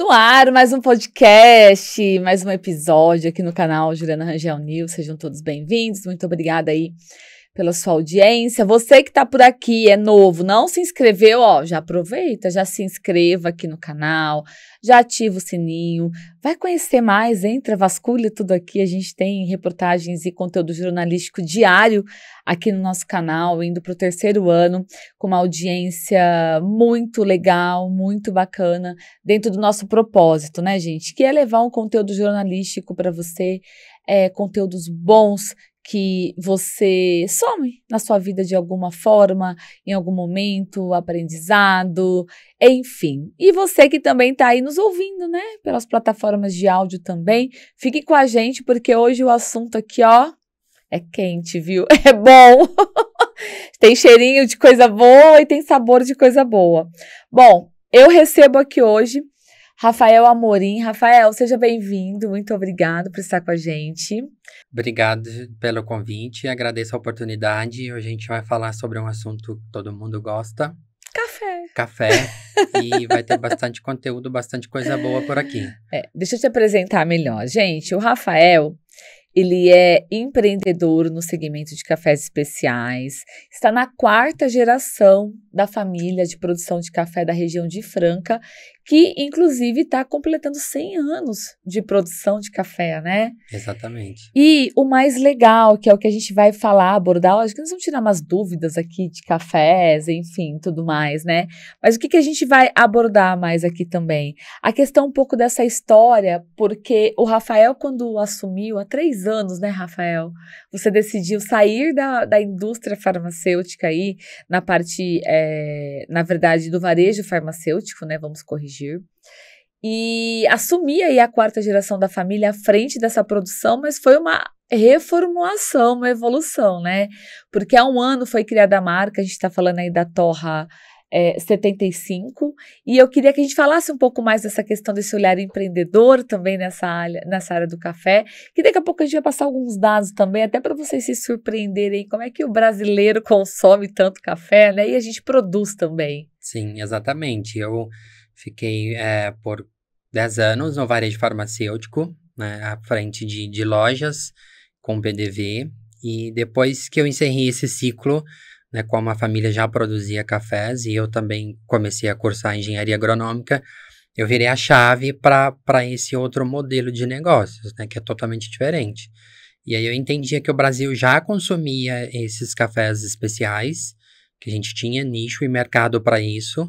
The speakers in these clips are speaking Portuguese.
No ar, mais um podcast, mais um episódio aqui no canal Juliana Rangel News. Sejam todos bem-vindos. Muito obrigada aí pela sua audiência. Você que tá por aqui, é novo, não se inscreveu, ó, já aproveita, já se inscreva aqui no canal, já ativa o sininho, vai conhecer mais, entra, vasculha tudo aqui. A gente tem reportagens e conteúdo jornalístico diário aqui no nosso canal, indo para o 3º ano, com uma audiência muito legal, muito bacana, dentro do nosso propósito, né, gente? Que é levar um conteúdo jornalístico para você, conteúdos bons, que você some na sua vida de alguma forma, em algum momento, aprendizado, enfim. E você que também está aí nos ouvindo, né, pelas plataformas de áudio também, fique com a gente, porque hoje o assunto aqui, ó, é quente, viu? É bom! Tem cheirinho de coisa boa e tem sabor de coisa boa. Bom, eu recebo aqui hoje Rafael Amorim. Rafael, seja bem-vindo, muito obrigado por estar com a gente. Obrigado pelo convite, agradeço a oportunidade. Hoje a gente vai falar sobre um assunto que todo mundo gosta. Café. E vai ter bastante conteúdo, bastante coisa boa por aqui. Deixa eu te apresentar melhor. Gente, o Rafael, ele é empreendedor no segmento de cafés especiais, está na 4ª geração da família de produção de café da região de Franca, que inclusive está completando 100 anos de produção de café, né? Exatamente. E o mais legal, que é o que a gente vai falar, abordar, acho que nós vamos tirar umas dúvidas aqui de cafés, enfim, tudo mais, né? Mas o que a gente vai abordar mais aqui também? A questão um pouco dessa história, porque o Rafael, quando assumiu, há 3 anos, né, Rafael? Você decidiu sair da indústria farmacêutica aí, na parte, na verdade, do varejo farmacêutico, né? Vamos corrigir. E assumir aí a 4ª geração da família à frente dessa produção, mas foi uma reformulação, uma evolução, né? Porque há um ano foi criada a marca, a gente está falando aí da Torra 75, e eu queria que a gente falasse um pouco mais dessa questão desse olhar empreendedor também nessa área do café, que daqui a pouco a gente vai passar alguns dados também, até para vocês se surpreenderem como é que o brasileiro consome tanto café, né? E a gente produz também. Sim, exatamente. Eu fiquei por 10 anos no varejo farmacêutico, né, à frente de lojas com PDV, e depois que eu encerrei esse ciclo, né, como a família já produzia cafés e eu também comecei a cursar engenharia agronômica, eu virei a chave para esse outro modelo de negócios, né, que é totalmente diferente. E aí eu entendia que o Brasil já consumia esses cafés especiais, que a gente tinha nicho e mercado para isso,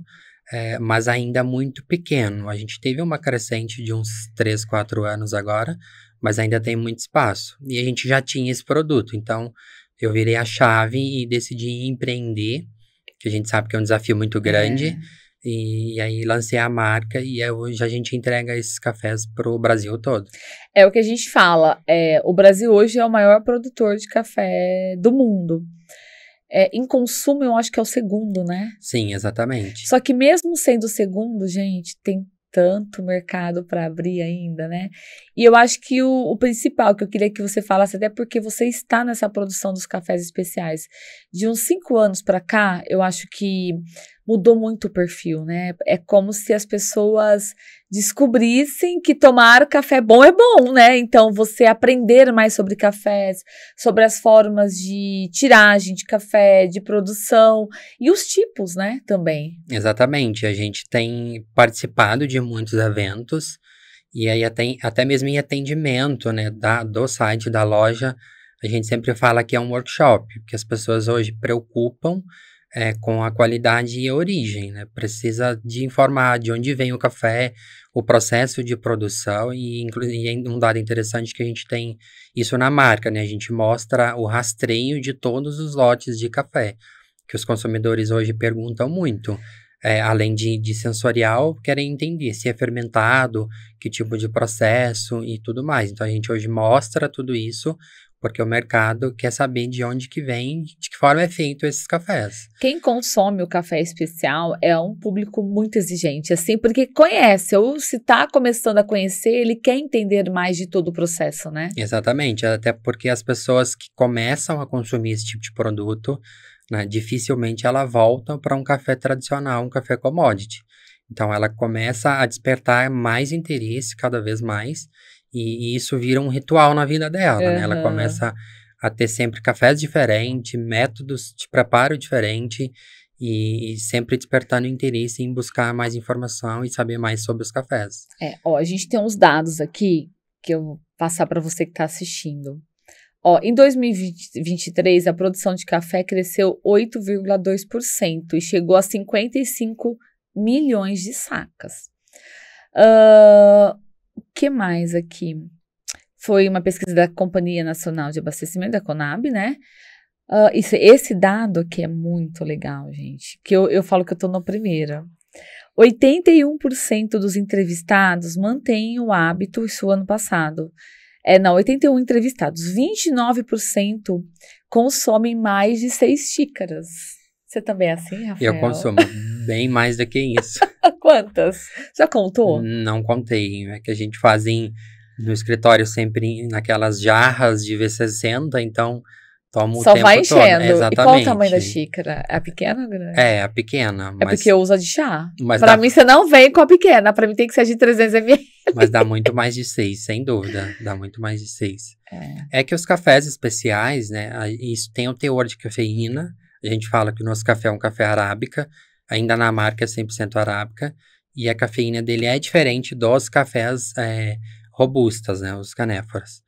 mas ainda muito pequeno. A gente teve uma crescente de uns 3, 4 anos agora, mas ainda tem muito espaço. E a gente já tinha esse produto, então eu virei a chave e decidi empreender, que a gente sabe que é um desafio muito grande, e aí lancei a marca e hoje a gente entrega esses cafés para o Brasil todo. É o que a gente fala, o Brasil hoje é o maior produtor de café do mundo. Em consumo, eu acho que é o 2º, né? Sim, exatamente. Só que mesmo sendo o 2º, gente, tem tanto mercado para abrir ainda, né? E eu acho que o principal que eu queria que você falasse, até porque você está nessa produção dos cafés especiais, de uns 5 anos para cá, eu acho que mudou muito o perfil, né? É como se as pessoas descobrissem que tomar café bom é bom, né? Então, você aprender mais sobre cafés, sobre as formas de tiragem de café, de produção e os tipos, né, também. Exatamente, a gente tem participado de muitos eventos e aí até mesmo em atendimento, né, do site da loja, a gente sempre fala que é um workshop, porque as pessoas hoje preocupam com a qualidade e a origem, né? Precisa de informar de onde vem o café, o processo de produção e um dado interessante que a gente tem isso na marca, né? A gente mostra o rastreio de todos os lotes de café, que os consumidores hoje perguntam muito. Além de sensorial, querem entender se é fermentado, que tipo de processo e tudo mais. Então, a gente hoje mostra tudo isso, porque o mercado quer saber de onde que vem, de que forma é feito esses cafés. Quem consome o café especial é um público muito exigente, assim, porque conhece, ou se está começando a conhecer, ele quer entender mais de todo o processo, né? Exatamente, até porque as pessoas que começam a consumir esse tipo de produto, né, dificilmente elas voltam para um café tradicional, um café commodity. Então, ela começa a despertar mais interesse cada vez mais, e isso vira um ritual na vida dela, né? Ela Aham. começa a ter sempre cafés diferentes, métodos de preparo diferente, e sempre despertando interesse em buscar mais informação e saber mais sobre os cafés. Ó, a gente tem uns dados aqui que eu vou passar para você que está assistindo. Ó, em 2023, a produção de café cresceu 8,2% e chegou a 55 milhões de sacas. O que mais aqui? Foi uma pesquisa da Companhia Nacional de Abastecimento, da Conab, né? Esse dado aqui é muito legal, gente, que eu falo que eu tô na primeira. 81% dos entrevistados mantêm o hábito, isso ano passado. 81 entrevistados, 29% consomem mais de 6 xícaras. Você também é assim, Rafael? Eu consumo bem mais do que isso. Quantas? Já contou? Não contei, é que a gente faz no escritório sempre naquelas jarras de V60, então tomo o Só tempo vai todo. enchendo. Exatamente. E qual o tamanho da xícara? É a pequena ou grande? É, a pequena. É porque eu uso a de chá. Mas Pra mim, você não vem com a pequena. Pra mim, tem que ser de 300 ml. Mas dá muito mais de 6, sem dúvida. Dá muito mais de 6. É que os cafés especiais, né? Isso tem o teor de cafeína. A gente fala que o nosso café é um café arábica. Ainda na marca é 100% arábica. E a cafeína dele é diferente dos cafés robustas, né? Os canéforas.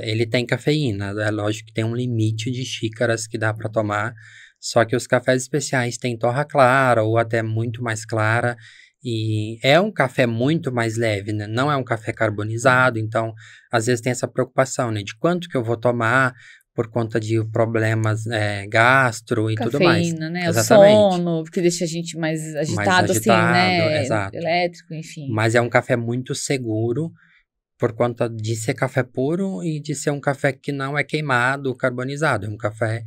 Ele tem cafeína. É lógico que tem um limite de xícaras que dá para tomar. Só que os cafés especiais têm torra clara ou até muito mais clara. E é um café muito mais leve, né? Não é um café carbonizado. Então, às vezes tem essa preocupação, né? De quanto que eu vou tomar por conta de problemas gastro e tudo mais. Cafeína, né? Exatamente. O sono, que deixa a gente mais agitado, Mais agitado, assim, né? exato. Elétrico, enfim. Mas é um café muito seguro por conta de ser café puro e de ser um café que não é queimado, carbonizado. É um café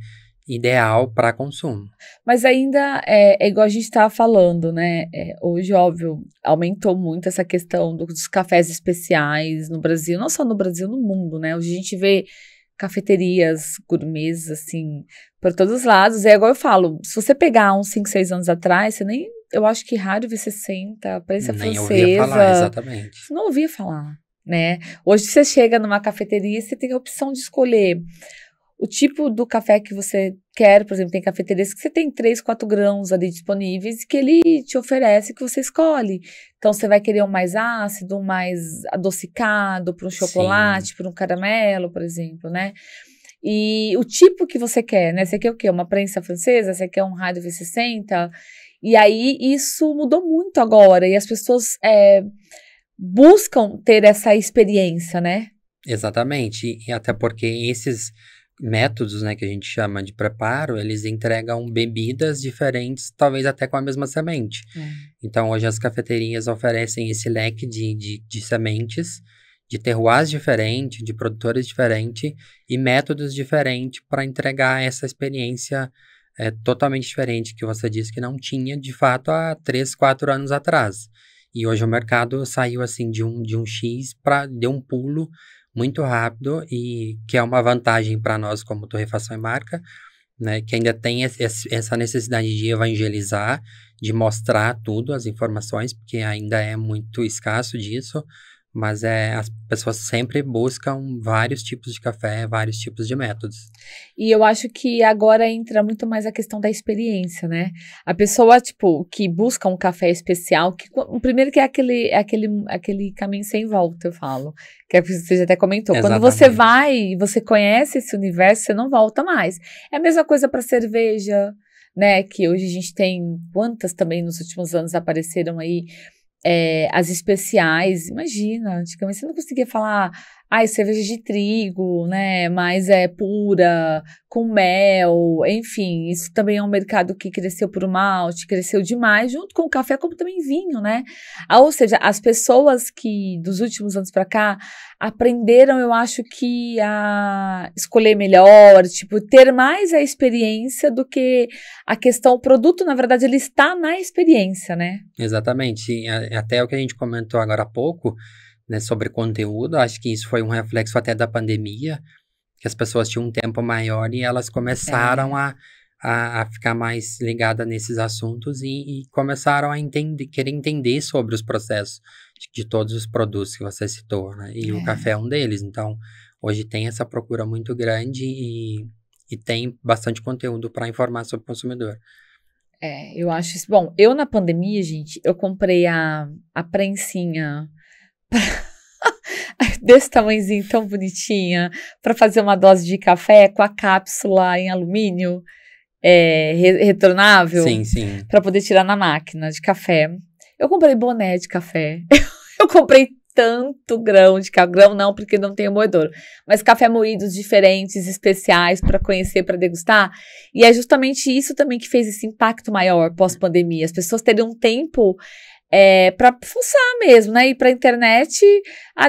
ideal para consumo. Mas ainda é igual a gente estava falando, né? Hoje, óbvio, aumentou muito essa questão dos cafés especiais no Brasil, não só no Brasil, no mundo, né? Hoje a gente vê cafeterias gourmets, assim, por todos os lados. É igual eu falo, se você pegar uns 5, 6 anos atrás, eu acho que raro V60, prensa Nem francesa. ouvia falar, exatamente. Você não ouvia falar, né? Hoje você chega numa cafeteria e você tem a opção de escolher o tipo do café que você quer. Por exemplo, tem cafeterias que você tem 3, 4 grãos ali disponíveis que ele te oferece, que você escolhe. Então, você vai querer um mais ácido, um mais adocicado, para um chocolate, para um caramelo, por exemplo, né? E o tipo que você quer, né? Você quer o quê? Uma prensa francesa? Você quer um rádio V60? E aí, isso mudou muito agora. E as pessoas buscam ter essa experiência, né? Exatamente. E até porque esses métodos, né, que a gente chama de preparo, eles entregam bebidas diferentes, talvez até com a mesma semente. Então, hoje as cafeterias oferecem esse leque de sementes, de terroirs diferentes, de produtores diferentes e métodos diferentes para entregar essa experiência totalmente diferente, que você disse que não tinha, de fato, há 3, 4 anos atrás. E hoje o mercado saiu, assim, de um X deu um pulo muito rápido, e que é uma vantagem para nós como Torrefação e Marca, né, que ainda tem essa necessidade de evangelizar, de mostrar tudo, as informações, porque ainda é muito escasso disso, mas as pessoas sempre buscam vários tipos de café, vários tipos de métodos. E eu acho que agora entra muito mais a questão da experiência, né? A pessoa, tipo, que busca um café especial, o primeiro que é aquele caminho sem volta, eu falo, que você já até comentou. Exatamente. Quando você vai e você conhece esse universo, você não volta mais. É a mesma coisa para cerveja, né? Que hoje a gente tem, quantas também nos últimos anos apareceram aí, as especiais. Imagina, antigamente você não conseguia falar, cerveja de trigo, né, mas pura, com mel, enfim, isso também é um mercado que cresceu por malte, cresceu demais, junto com o café, como também vinho, né, ou seja, as pessoas que dos últimos anos para cá aprenderam, eu acho que a escolher melhor, tipo, ter mais a experiência do que a questão, o produto, na verdade, ele está na experiência, né? Exatamente, e até o que a gente comentou agora há pouco, né, sobre conteúdo, acho que isso foi um reflexo até da pandemia, que as pessoas tinham um tempo maior e elas começaram a a ficar mais ligada nesses assuntos e começaram a querer entender sobre os processos de todos os produtos que você citou, né? E o café é um deles. Então, hoje tem essa procura muito grande e tem bastante conteúdo para informar sobre o consumidor. Eu acho isso. Bom, eu na pandemia, gente, eu comprei a prensinha desse tamanhozinho tão bonitinha para fazer uma dose de café com a cápsula em alumínio retornável. Sim, sim. Para poder tirar na máquina de café. Eu comprei boné de café. Eu comprei tanto grão de café. Grão não, porque não tem moedor. Mas café moídos diferentes, especiais, para conhecer, para degustar. E é justamente isso também que fez esse impacto maior pós-pandemia. As pessoas terem um tempo para fuçar mesmo, né? Ir pra internet,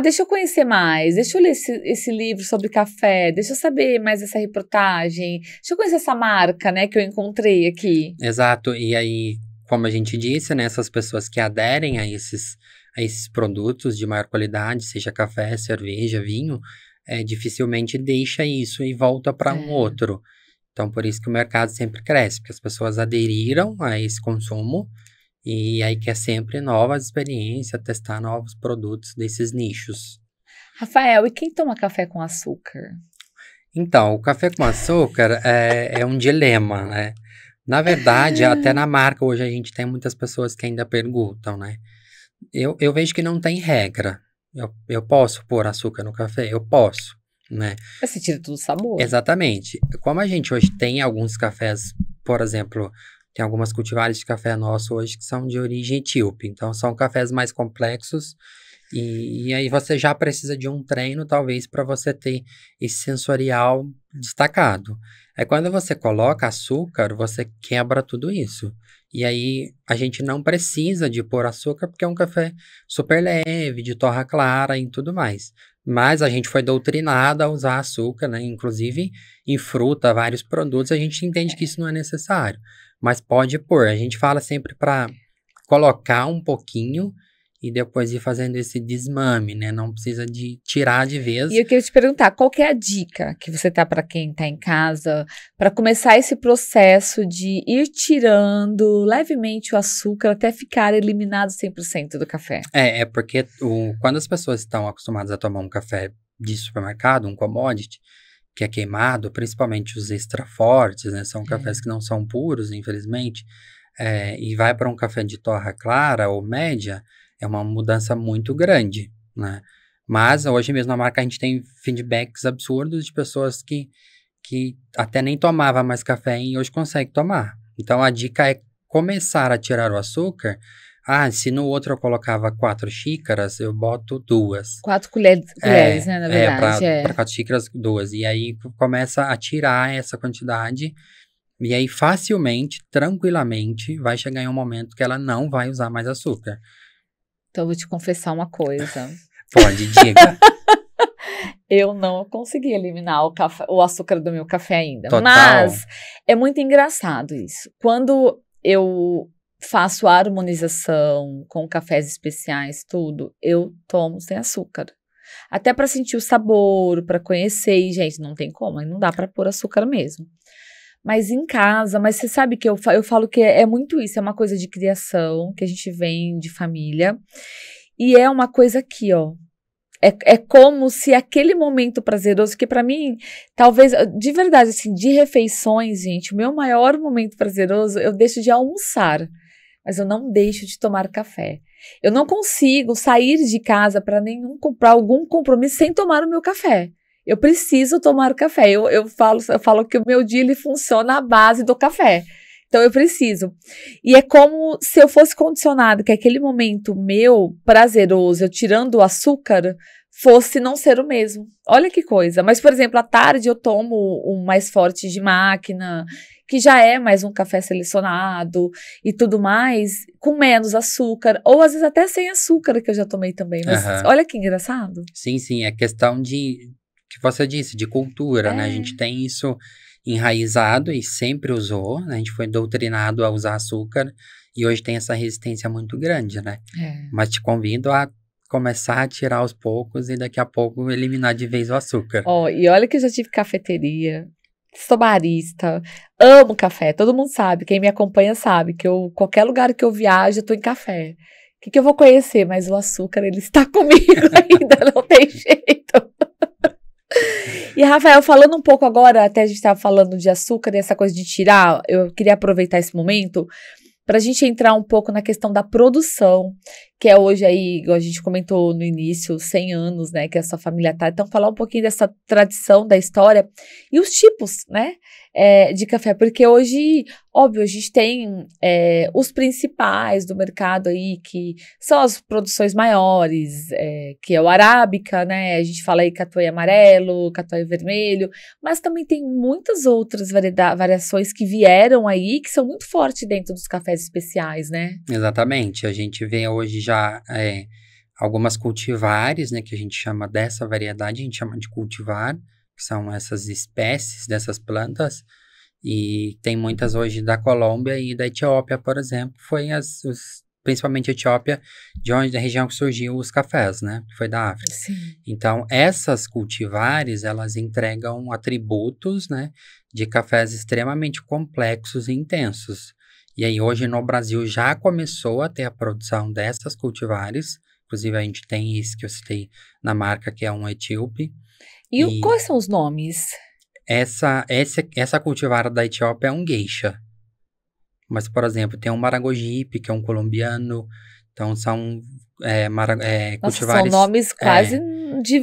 deixa eu conhecer mais, deixa eu ler esse livro sobre café, deixa eu saber mais essa reportagem, deixa eu conhecer essa marca, né, que eu encontrei aqui. Exato, e aí, como a gente disse, né, essas pessoas que aderem a esses produtos de maior qualidade, seja café, cerveja, vinho, dificilmente deixa isso e volta para um outro. Então, por isso que o mercado sempre cresce, porque as pessoas aderiram a esse consumo, e aí quer sempre novas experiências, testar novos produtos desses nichos. Rafael, e quem toma café com açúcar? Então, o café com açúcar é um dilema, né? Na verdade, até na marca hoje a gente tem muitas pessoas que ainda perguntam, né? Eu vejo que não tem regra. Eu posso pôr açúcar no café? Eu posso, né? Você tira tudo o sabor. Exatamente. Como a gente hoje tem alguns cafés, por exemplo... Tem algumas cultivares de café nosso hoje que são de origem etíope. Então, são cafés mais complexos. E aí você já precisa de um treino, talvez, para você ter esse sensorial destacado. Aí, quando você coloca açúcar, você quebra tudo isso. E aí, a gente não precisa de pôr açúcar, porque é um café super leve, de torra clara e tudo mais. Mas a gente foi doutrinado a usar açúcar, né? Inclusive, em fruta, vários produtos, a gente entende que isso não é necessário. Mas pode pôr. A gente fala sempre para colocar um pouquinho e depois ir fazendo esse desmame, né? Não precisa de tirar de vez. E eu queria te perguntar, qual que é a dica que você tá para quem tá em casa para começar esse processo de ir tirando levemente o açúcar até ficar eliminado 100% do café? Porque quando as pessoas estão acostumadas a tomar um café de supermercado, um commodity, que é queimado, principalmente os extra fortes, né? São cafés que não são puros, infelizmente. E vai para um café de torra clara ou média, é uma mudança muito grande, né? Mas hoje mesmo na marca a gente tem feedbacks absurdos de pessoas que até nem tomava mais café e hoje consegue tomar. Então a dica é começar a tirar o açúcar. Se no outro eu colocava 4 xícaras, eu boto 2. 4 colheres, né, na verdade. Para 4 xícaras, 2. E aí começa a tirar essa quantidade. E aí facilmente, tranquilamente, vai chegar em um momento que ela não vai usar mais açúcar. Então eu vou te confessar uma coisa. Pode, diga. Eu não consegui eliminar o açúcar do meu café ainda. Total. Mas é muito engraçado isso. Quando eu faço a harmonização com cafés especiais, tudo, eu tomo sem açúcar. Até para sentir o sabor, para conhecer. E, gente, não tem como, não dá para pôr açúcar mesmo. Mas em casa, mas você sabe que eu falo que é muito isso, é uma coisa de criação, que a gente vem de família. E é uma coisa aqui, ó. É como se aquele momento prazeroso, que para mim, talvez, de verdade, assim, de refeições, gente, o meu maior momento prazeroso, eu deixo de almoçar. Mas eu não deixo de tomar café. Eu não consigo sair de casa para algum compromisso sem tomar o meu café. Eu preciso tomar café. Eu falo que o meu dia ele funciona à base do café. Então eu preciso. E é como se eu fosse condicionado que aquele momento meu prazeroso, eu tirando o açúcar, fosse não ser o mesmo. Olha que coisa. Mas, por exemplo, à tarde eu tomo um mais forte de máquina, que já é mais um café selecionado e tudo mais, com menos açúcar, ou às vezes até sem açúcar, que eu já tomei também. Mas olha que engraçado. Sim, é questão que você disse, de cultura, né? A gente tem isso enraizado e sempre usou, né? A gente foi doutrinado a usar açúcar e hoje tem essa resistência muito grande, né? Mas te convido a começar a tirar aos poucos e daqui a pouco eliminar de vez o açúcar. E olha que eu já tive cafeteria Sou barista, amo café, todo mundo sabe, quem me acompanha sabe que qualquer lugar que eu viajo, eu tô em café. O que eu vou conhecer? Mas o açúcar, ele está comigo ainda, não tem jeito. E, Rafael, falando um pouco agora, até a gente estava falando de açúcar e essa coisa de tirar, eu queria aproveitar esse momento para a gente entrar um pouco na questão da produção, que é hoje aí, igual a gente comentou no início, 100 anos, né, que a sua família tá. Então, falar um pouquinho dessa tradição, da história e os tipos, né, de café, porque hoje, óbvio, a gente tem os principais do mercado aí, que são as produções maiores, que é o arábica, né, a gente fala aí catuai amarelo, catuai vermelho, mas também tem muitas outras variações que vieram aí, que são muito fortes dentro dos cafés especiais, né? Exatamente, a gente vê hoje já algumas cultivares, né, que a gente chama dessa variedade, a gente chama de cultivar, que são essas espécies dessas plantas, e tem muitas hoje da Colômbia e da Etiópia, por exemplo, principalmente a Etiópia, da região que surgiu os cafés, né, que foi da África. Sim. Então, essas cultivares, elas entregam atributos, né, de cafés extremamente complexos e intensos. E aí, hoje no Brasil já começou a ter a produção dessas cultivares. Inclusive, a gente tem esse que eu citei na marca, que é um etíope. E quais são os nomes? Essa cultivar da Etiópia é um geisha. Mas, por exemplo, tem um maragogipe, que é um colombiano. Então, são cultivares... São nomes quase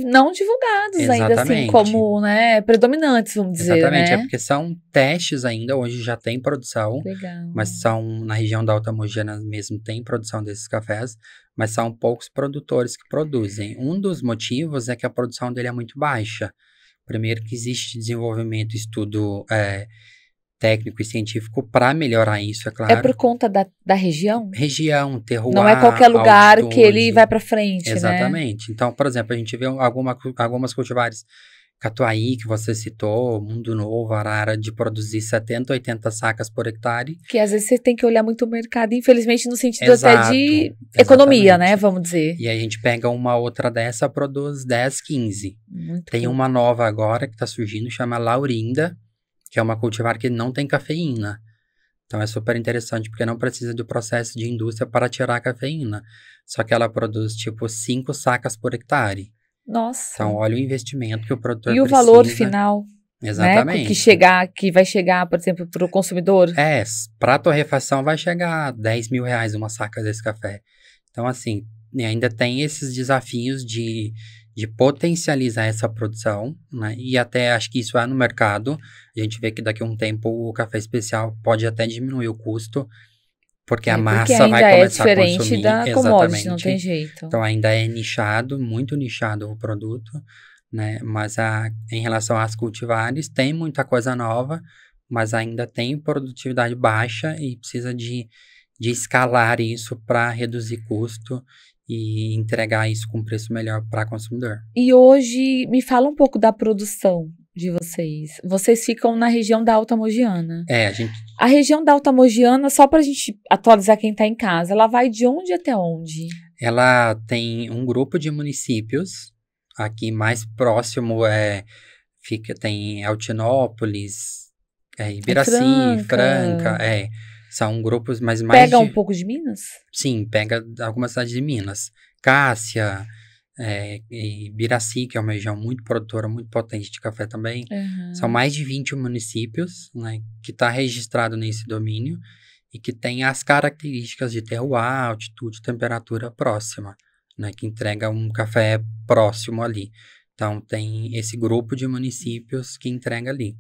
não divulgados ainda, assim, como, né, predominantes, vamos dizer, Exatamente, né? é porque são testes ainda, hoje já tem produção. Legal. Mas são, na região da Alta Mogiana mesmo, tem produção desses cafés, mas são poucos produtores que produzem. Um dos motivos é que a produção dele é muito baixa. Primeiro que existe desenvolvimento, estudo técnico e científico para melhorar isso, é claro. É por conta da região? Região, terroir, não é qualquer lugar altitude, que ele vai para frente, exatamente. né? Então, por exemplo, a gente vê algumas cultivares, Catuai, que você citou, Mundo Novo, Arara, de produzir 70, 80 sacas por hectare. Que às vezes você tem que olhar muito o mercado, infelizmente, no sentido Exato, até de exatamente. economia, né? Vamos dizer. E aí a gente pega uma outra dessa, produz 10, 15. Muito Tem bom. uma nova agora que está surgindo, chama Laurinda, que é uma cultivar que não tem cafeína. Então é super interessante, porque não precisa do processo de indústria para tirar a cafeína. Só que ela produz, tipo, 5 sacas por hectare. Nossa. Então, olha o investimento que o produtor precisa. E o valor final, exatamente, né? Que vai chegar, por exemplo, para o consumidor. Para a torrefação vai chegar a 10 mil reais uma saca desse café. Então, assim, ainda tem esses desafios de potencializar essa produção, né? E até acho que isso no mercado. A gente vê que daqui a um tempo o café especial pode até diminuir o custo, porque a massa vai começar a consumir. É diferente da commodity, não tem jeito. Então ainda é nichado, muito nichado o produto, né? Mas em relação às cultivares, tem muita coisa nova, mas ainda tem produtividade baixa e precisa de escalar isso para reduzir custo e entregar isso com preço melhor para o consumidor. E hoje, me fala um pouco da produção de vocês. Vocês ficam na região da Alta Mogiana. A região da Alta Mogiana, só para a gente atualizar quem está em casa, ela vai de onde até onde? Ela tem um grupo de municípios. Aqui mais próximo tem Altinópolis, Ibiraci, Franca. São grupos mais... Pega um pouco de Minas? Sim, pega algumas cidades de Minas. Cássia, Ibiraci, que é uma região muito produtora, muito potente de café também. Uhum. São mais de 20 municípios, né, que está registrado nesse domínio e que tem as características de terroir, altitude, temperatura próxima, né, que entrega um café próximo ali. Então, tem esse grupo de municípios que entrega ali.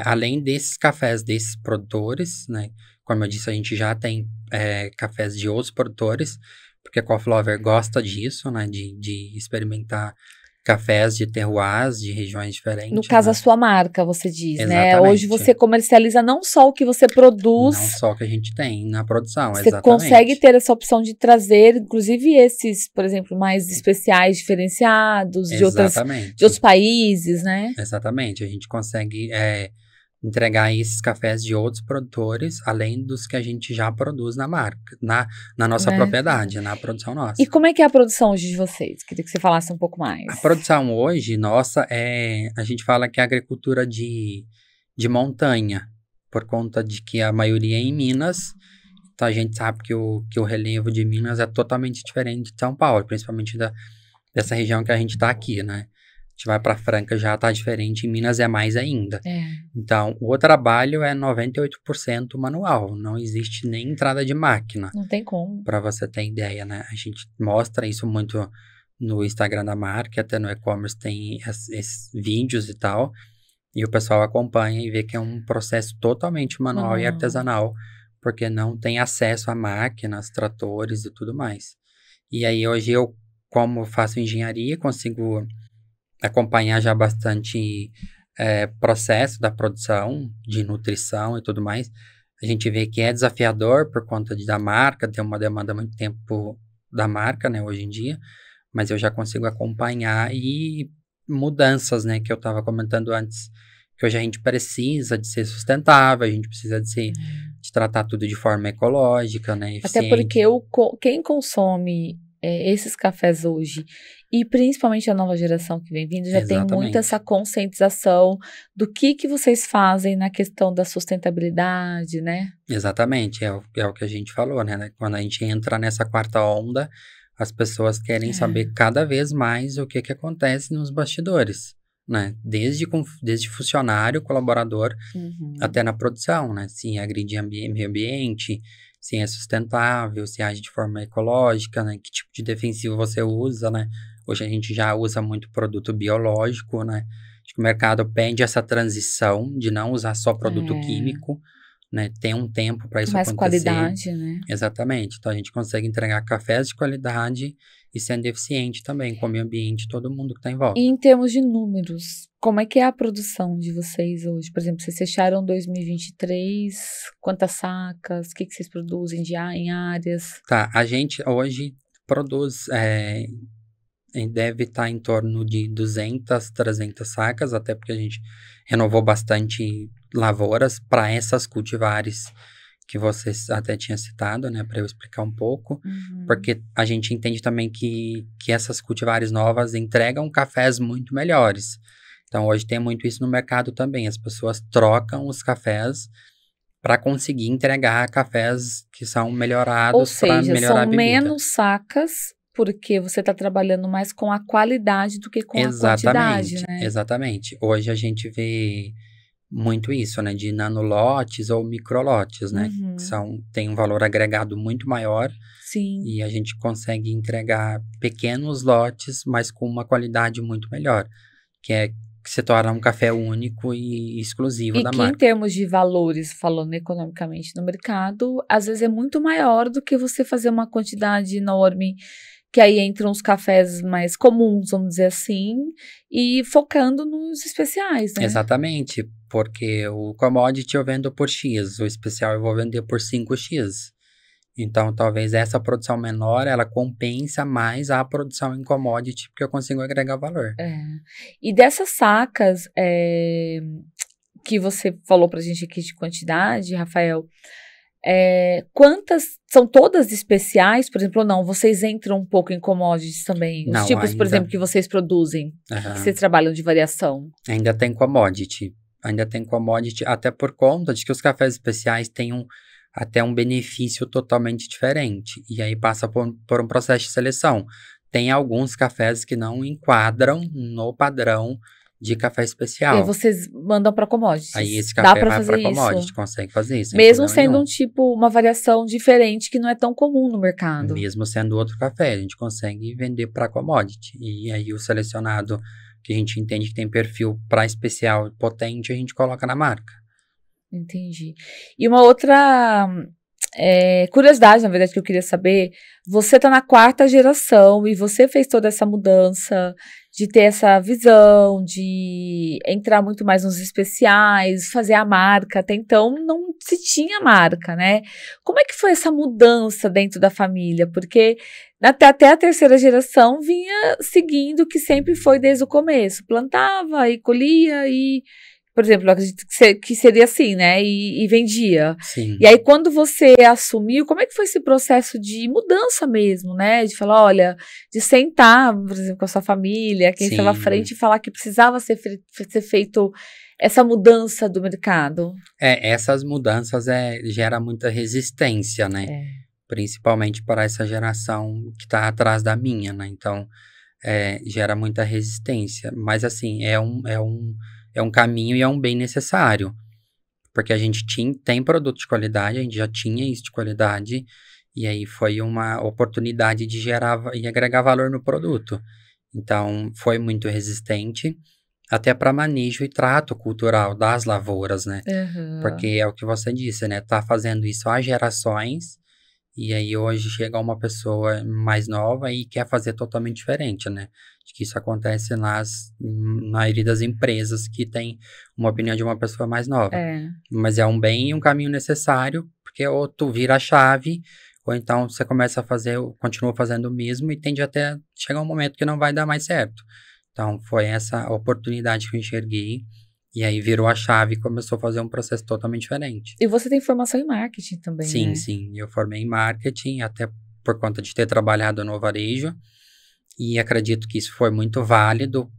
Além desses cafés desses produtores, né, como eu disse, a gente já tem cafés de outros produtores, porque a Coffee Lover gosta disso, né, de experimentar cafés de terroirs, de regiões diferentes. No caso, né? a sua marca, você diz, exatamente, né? Hoje você comercializa não só o que você produz... Não só o que a gente tem na produção, você exatamente. Você consegue ter essa opção de trazer, inclusive esses, por exemplo, mais especiais, diferenciados, de outros países, né? Exatamente, a gente consegue entregar esses cafés de outros produtores, além dos que a gente já produz na marca, na nossa propriedade, na produção nossa. E como é que é a produção hoje de vocês? Queria que você falasse um pouco mais. A produção hoje, nossa, a gente fala que é agricultura de de montanha, por conta de que a maioria é em Minas. Então a gente sabe que o relevo de Minas é totalmente diferente de São Paulo, principalmente dessa região que a gente está aqui, né? A gente vai para Franca, já está diferente, em Minas é mais ainda. Então, o trabalho é 98% manual, não existe nem entrada de máquina. Não tem como. Para você ter ideia, né? A gente mostra isso muito no Instagram da marca, até no e-commerce tem esses vídeos e tal, e o pessoal acompanha e vê que é um processo totalmente manual e artesanal, porque não tem acesso a máquinas, tratores e tudo mais. E aí hoje eu, como faço engenharia, consigo acompanhar já bastante processo da produção, de nutrição e tudo mais. A gente vê que é desafiador por conta da marca, tem uma demanda muito tempo da marca, né, hoje em dia, mas eu já consigo acompanhar e mudanças, né, que eu estava comentando antes, que hoje a gente precisa de ser sustentável, a gente precisa de tratar tudo de forma ecológica, né, eficiente. Até porque quem consome esses cafés hoje, e principalmente a nova geração que vem vindo, já tem muito essa conscientização do que vocês fazem na questão da sustentabilidade, né? Exatamente, é o que a gente falou, né? Quando a gente entra nessa quarta onda, as pessoas querem saber cada vez mais o que acontece nos bastidores, né? Desde funcionário, colaborador, até na produção, né? Se agride meio ambiente, se é sustentável, se age de forma ecológica, né? Que tipo de defensivo você usa, né? Hoje a gente já usa muito produto biológico, né? Acho que o mercado pede essa transição de não usar só produto químico, né? Tem um tempo para isso acontecer. Mais qualidade, né? Exatamente. Então a gente consegue entregar cafés de qualidade e sendo eficiente também com o meio ambiente, todo mundo que está em volta. E em termos de números, como é que é a produção de vocês hoje? Por exemplo, vocês fecharam 2023, quantas sacas, o que vocês produzem em áreas? Tá, a gente hoje produz, deve estar em torno de 200, 300 sacas, até porque a gente renovou bastante lavouras para essas cultivares que você até tinha citado, né, para eu explicar um pouco, porque a gente entende também que essas cultivares novas entregam cafés muito melhores. Então, hoje tem muito isso no mercado também, as pessoas trocam os cafés para conseguir entregar cafés que são melhorados para melhorar a bebida. Ou seja, são menos sacas, porque você está trabalhando mais com a qualidade do que com a quantidade, né? Exatamente. Hoje a gente vê muito isso, né, de nanolotes ou microlotes, né, que tem um valor agregado muito maior. Sim. E a gente consegue entregar pequenos lotes, mas com uma qualidade muito melhor, que se torna um café único e exclusivo da marca. E que em termos de valores, falando economicamente no mercado, às vezes é muito maior do que você fazer uma quantidade enorme, que aí entram os cafés mais comuns, vamos dizer assim, e focando nos especiais, né? Exatamente, porque o commodity eu vendo por X, o especial eu vou vender por 5X. Então, talvez essa produção menor, ela compensa mais a produção em commodity, porque eu consigo agregar valor. E dessas sacas que você falou pra gente aqui de quantidade, Rafael, quantas são todas especiais, por exemplo, ou não? Vocês entram um pouco em commodities também? Os tipos, por exemplo, que vocês produzem, que vocês trabalham de variação? Ainda tem commodity, até por conta de que os cafés especiais têm até um benefício totalmente diferente, e aí passa por um processo de seleção. Tem alguns cafés que não enquadram no padrão de café especial. E aí vocês mandam para commodities. Aí esse café vai para commodity, consegue fazer isso. Mesmo sendo uma variação diferente que não é tão comum no mercado. Mesmo sendo outro café, a gente consegue vender para commodity. E aí o selecionado que a gente entende que tem perfil para especial potente, a gente coloca na marca. Entendi. E uma outra curiosidade, na verdade, que eu queria saber, você está na 4ª geração e você fez toda essa mudança de ter essa visão, de entrar muito mais nos especiais, fazer a marca. Até então não se tinha marca, né? Como é que foi essa mudança dentro da família? Porque até a 3ª geração vinha seguindo o que sempre foi desde o começo. Plantava e colhia e... Por exemplo, eu acredito que seria assim, né? E vendia. Sim. E aí, quando você assumiu, como é que foi esse processo de mudança mesmo, né? De falar, olha, de sentar, por exemplo, com a sua família, quem estava à frente, e falar que precisava ser feito essa mudança do mercado? Essas mudanças gera muita resistência, né? Principalmente para essa geração que está atrás da minha, né? Então, gera muita resistência. Mas, assim, é um caminho e é um bem necessário. Porque a gente tem produto de qualidade, a gente já tinha isso de qualidade, e aí foi uma oportunidade de gerar e agregar valor no produto. Então, foi muito resistente, até para manejo e trato cultural das lavouras, né? Porque é o que você disse, né? Tá fazendo isso há gerações, e aí hoje chega uma pessoa mais nova e quer fazer totalmente diferente, né? Acho que isso acontece na maioria das empresas que tem uma opinião de uma pessoa mais nova. Mas é um bem e um caminho necessário, porque ou tu vira a chave, ou então você começa a fazer, continua fazendo o mesmo e tende até chegar um momento que não vai dar mais certo. Então, foi essa oportunidade que eu enxerguei. E aí virou a chave e começou a fazer um processo totalmente diferente. E você tem formação em marketing também, sim, né? Sim. Eu formei em marketing, até por conta de ter trabalhado no varejo. E acredito que isso foi muito válido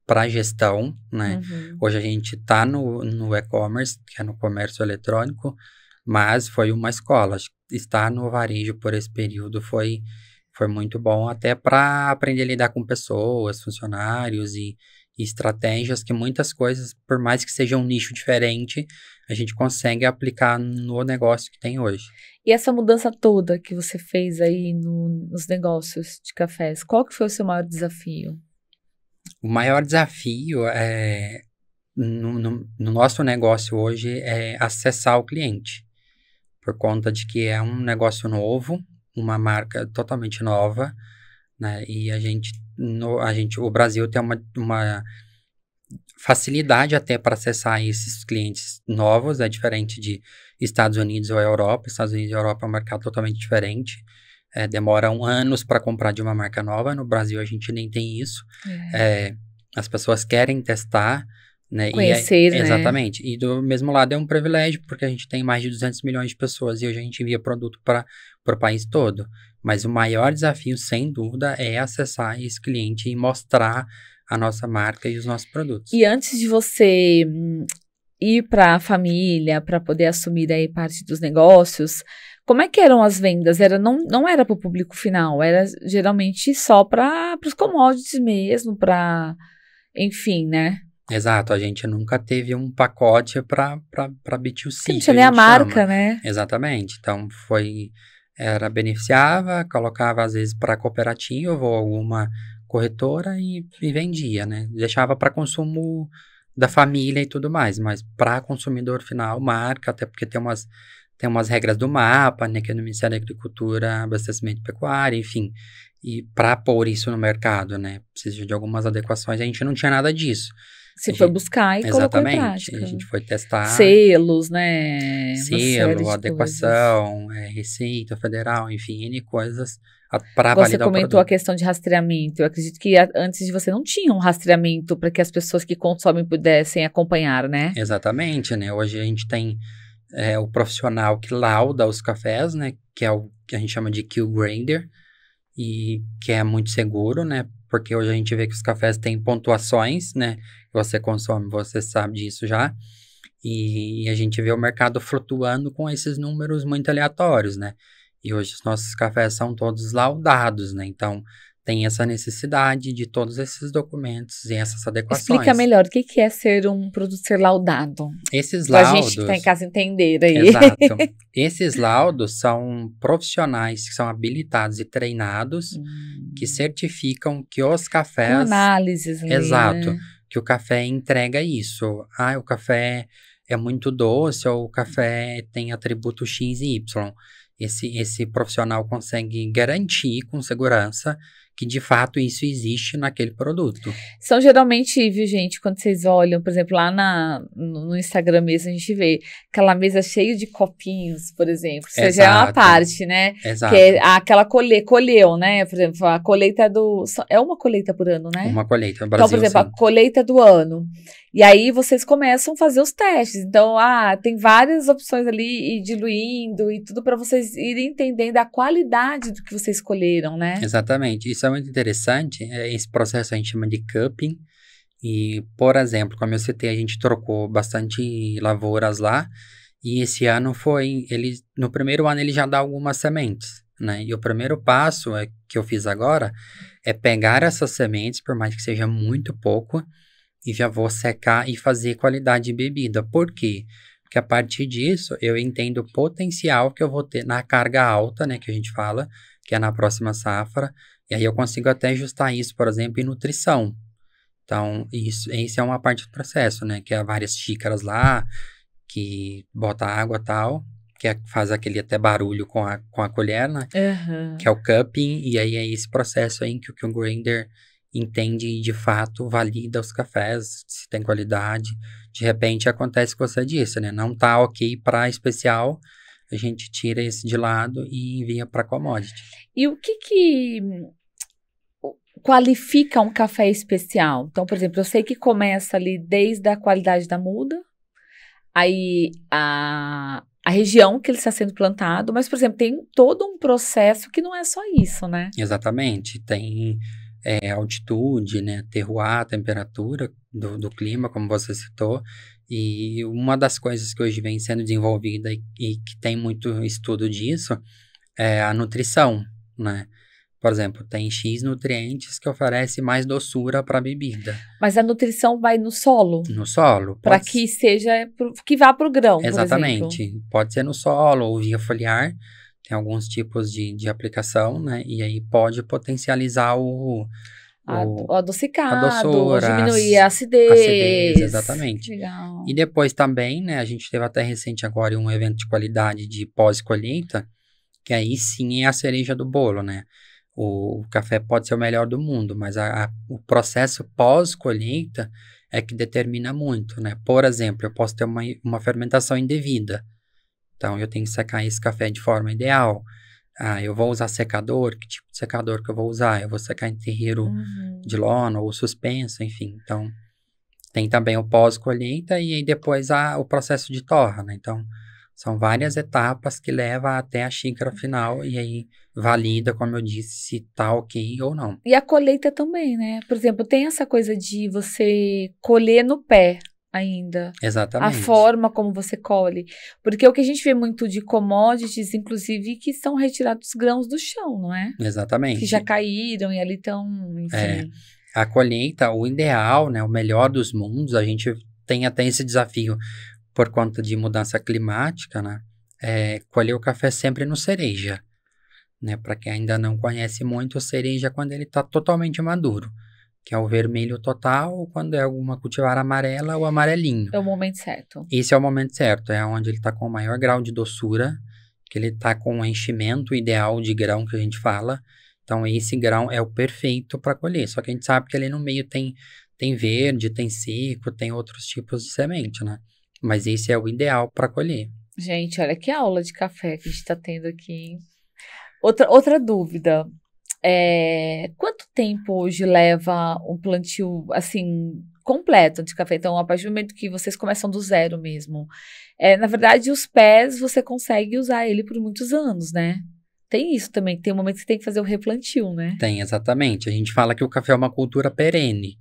para a gestão, né? Hoje a gente está no e-commerce, que é no comércio eletrônico, mas foi uma escola. Estar no varejo por esse período foi muito bom, até para aprender a lidar com pessoas, funcionários e estratégias, que muitas coisas, por mais que seja um nicho diferente, a gente consegue aplicar no negócio que tem hoje. E essa mudança toda que você fez aí nos negócios de cafés, qual que foi o seu maior desafio? O maior desafio no nosso negócio hoje é acessar o cliente, por conta de que é um negócio novo, uma marca totalmente nova, né? E o Brasil tem uma facilidade até para acessar esses clientes novos, é diferente de Estados Unidos ou Europa. Estados Unidos e Europa é um mercado totalmente diferente. Demoram anos para comprar de uma marca nova. No Brasil a gente nem tem isso. As pessoas querem testar, né? Conhecer, né? Exatamente. E do mesmo lado é um privilégio, porque a gente tem mais de 200 milhões de pessoas e hoje a gente envia produto para o país todo. Mas o maior desafio, sem dúvida, é acessar esse cliente e mostrar a nossa marca e os nossos produtos. E antes de você ir para a família, para poder assumir aí parte dos negócios, como é que eram as vendas? Não era para o público final, era geralmente só para os commodities mesmo, enfim, né? Exato, a gente nunca teve um pacote para B2C. Não tinha nem a marca, né? Exatamente, então beneficiava, colocava às vezes para cooperativa ou alguma corretora e vendia, né? Deixava para consumo da família e tudo mais, mas para consumidor final, marca, até porque tem umas regras do MAPA, né, que é no Ministério da Agricultura, Abastecimento e Pecuária, enfim, e para pôr isso no mercado, né, precisa de algumas adequações, a gente não tinha nada disso. Você foi buscar e colocou em prática. Exatamente, a gente foi testar. Selos, né? Selo, adequação, Receita Federal, enfim, N coisas para validar o produto. Você comentou a questão de rastreamento. Eu acredito que antes de você não tinha um rastreamento para que as pessoas que consomem pudessem acompanhar, né? Exatamente, né? Hoje a gente tem o profissional que lauda os cafés, né? Que é o que a gente chama de Q-Grader, e que é muito seguro, né? Porque hoje a gente vê que os cafés têm pontuações, né? Que você consome, você sabe disso já. E a gente vê o mercado flutuando com esses números muito aleatórios, né? E hoje os nossos cafés são todos laudados, né? Então, tem essa necessidade de todos esses documentos e essas adequações. Explica melhor o que é ser um produto ser laudado. Esses laudos... Pra gente que tá em casa entender aí. Exato. Esses laudos são profissionais que são habilitados e treinados, que certificam que os cafés... Com análises, né? Exato. Que o café entrega isso. O café é muito doce, ou o café tem atributo X e Y. Esse profissional consegue garantir com segurança que de fato isso existe naquele produto. São geralmente, viu, gente, quando vocês olham, por exemplo, lá no Instagram mesmo, a gente vê aquela mesa cheia de copinhos, por exemplo. Isso já é uma parte, né? Exato. Que é aquela colheu, né? Por exemplo, a colheita é uma colheita por ano, né? Uma colheita, no Brasil, então, por exemplo, sim. A colheita do ano. E aí vocês começam a fazer os testes. Então, tem várias opções ali, e diluindo e tudo para vocês irem entendendo a qualidade do que vocês escolheram, né? Exatamente. Isso é muito interessante. Esse processo a gente chama de cupping. E, por exemplo, como eu citei, a gente trocou bastante lavouras lá. E esse ano no primeiro ano ele já dá algumas sementes, né? E o primeiro passo que eu fiz agora é pegar essas sementes, por mais que seja muito pouco, e já vou secar e fazer qualidade de bebida. Por quê? Porque a partir disso eu entendo o potencial que eu vou ter na carga alta, né? Que a gente fala, que é na próxima safra. E aí eu consigo até ajustar isso, por exemplo, em nutrição. Então, isso é uma parte do processo, né? Que é várias xícaras lá, que bota água e tal, faz aquele até barulho com a colher, né? Uhum. Que é o cupping, e aí é esse processo aí que o grinder entende e de fato valida os cafés, se tem qualidade. De repente acontece o que você disse, né? Não tá ok para especial, a gente tira esse de lado e envia para commodity. E o que qualifica um café especial? Então, por exemplo, eu sei que começa ali desde a qualidade da muda, aí a região que ele está sendo plantado, mas, por exemplo, tem todo um processo que não é só isso, né? Exatamente, tem altitude, né, terroir, temperatura do clima, como você citou, e uma das coisas que hoje vem sendo desenvolvida e que tem muito estudo disso é a nutrição, né? Por exemplo, tem X nutrientes que oferece mais doçura para a bebida. Mas a nutrição vai no solo? No solo. Para que que vá para o grão, exatamente. por exemplo. Pode ser no solo ou via foliar. Tem alguns tipos de aplicação, né? E aí pode potencializar o adocicado, a doçura, diminuir a acidez. Exatamente. Legal. E depois também, né? A gente teve até recente agora um evento de qualidade de pós-colheita, que aí sim é a cereja do bolo, né? O café pode ser o melhor do mundo, mas o processo pós-colheita é que determina muito, né? Por exemplo, eu posso ter uma fermentação indevida. Então, eu tenho que secar esse café de forma ideal. Eu vou usar secador, que tipo de secador que eu vou usar? Eu vou secar em terreiro de lona ou suspenso, enfim. Então, tem também o pós-colheita e aí depois o processo de torra, né? Então, são várias etapas que levam até a xícara final e aí valida, como eu disse, se tá ok ou não. E a colheita também, né? Por exemplo, tem essa coisa de você colher no pé ainda. Exatamente. A forma como você colhe. Porque o que a gente vê muito de commodities, inclusive, que são retirados grãos do chão, não é? Exatamente. Que já caíram e ali estão, enfim. A colheita, o ideal, né? O melhor dos mundos, a gente tem até esse desafio por conta de mudança climática, né? Colher o café sempre no cereja, né? Para quem ainda não conhece muito, o cereja é quando ele está totalmente maduro, que é o vermelho total, ou quando é alguma cultivar amarela ou amarelinho. É o momento certo. Esse é o momento certo, é onde ele está com o maior grau de doçura, que ele está com o enchimento ideal de grão que a gente fala. Então, esse grão é o perfeito para colher. Só que a gente sabe que ali no meio tem verde, tem seco, tem outros tipos de semente, né? Mas esse é o ideal para colher. Gente, olha que aula de café que a gente está tendo aqui. Outra dúvida. Quanto tempo hoje leva um plantio, assim, completo de café? Então, a partir do momento que vocês começam do zero mesmo. Na verdade, os pés, você consegue usar ele por muitos anos, né? Tem isso também. Tem um momento que você tem que fazer o replantio, né? Tem, exatamente. A gente fala que o café é uma cultura perene.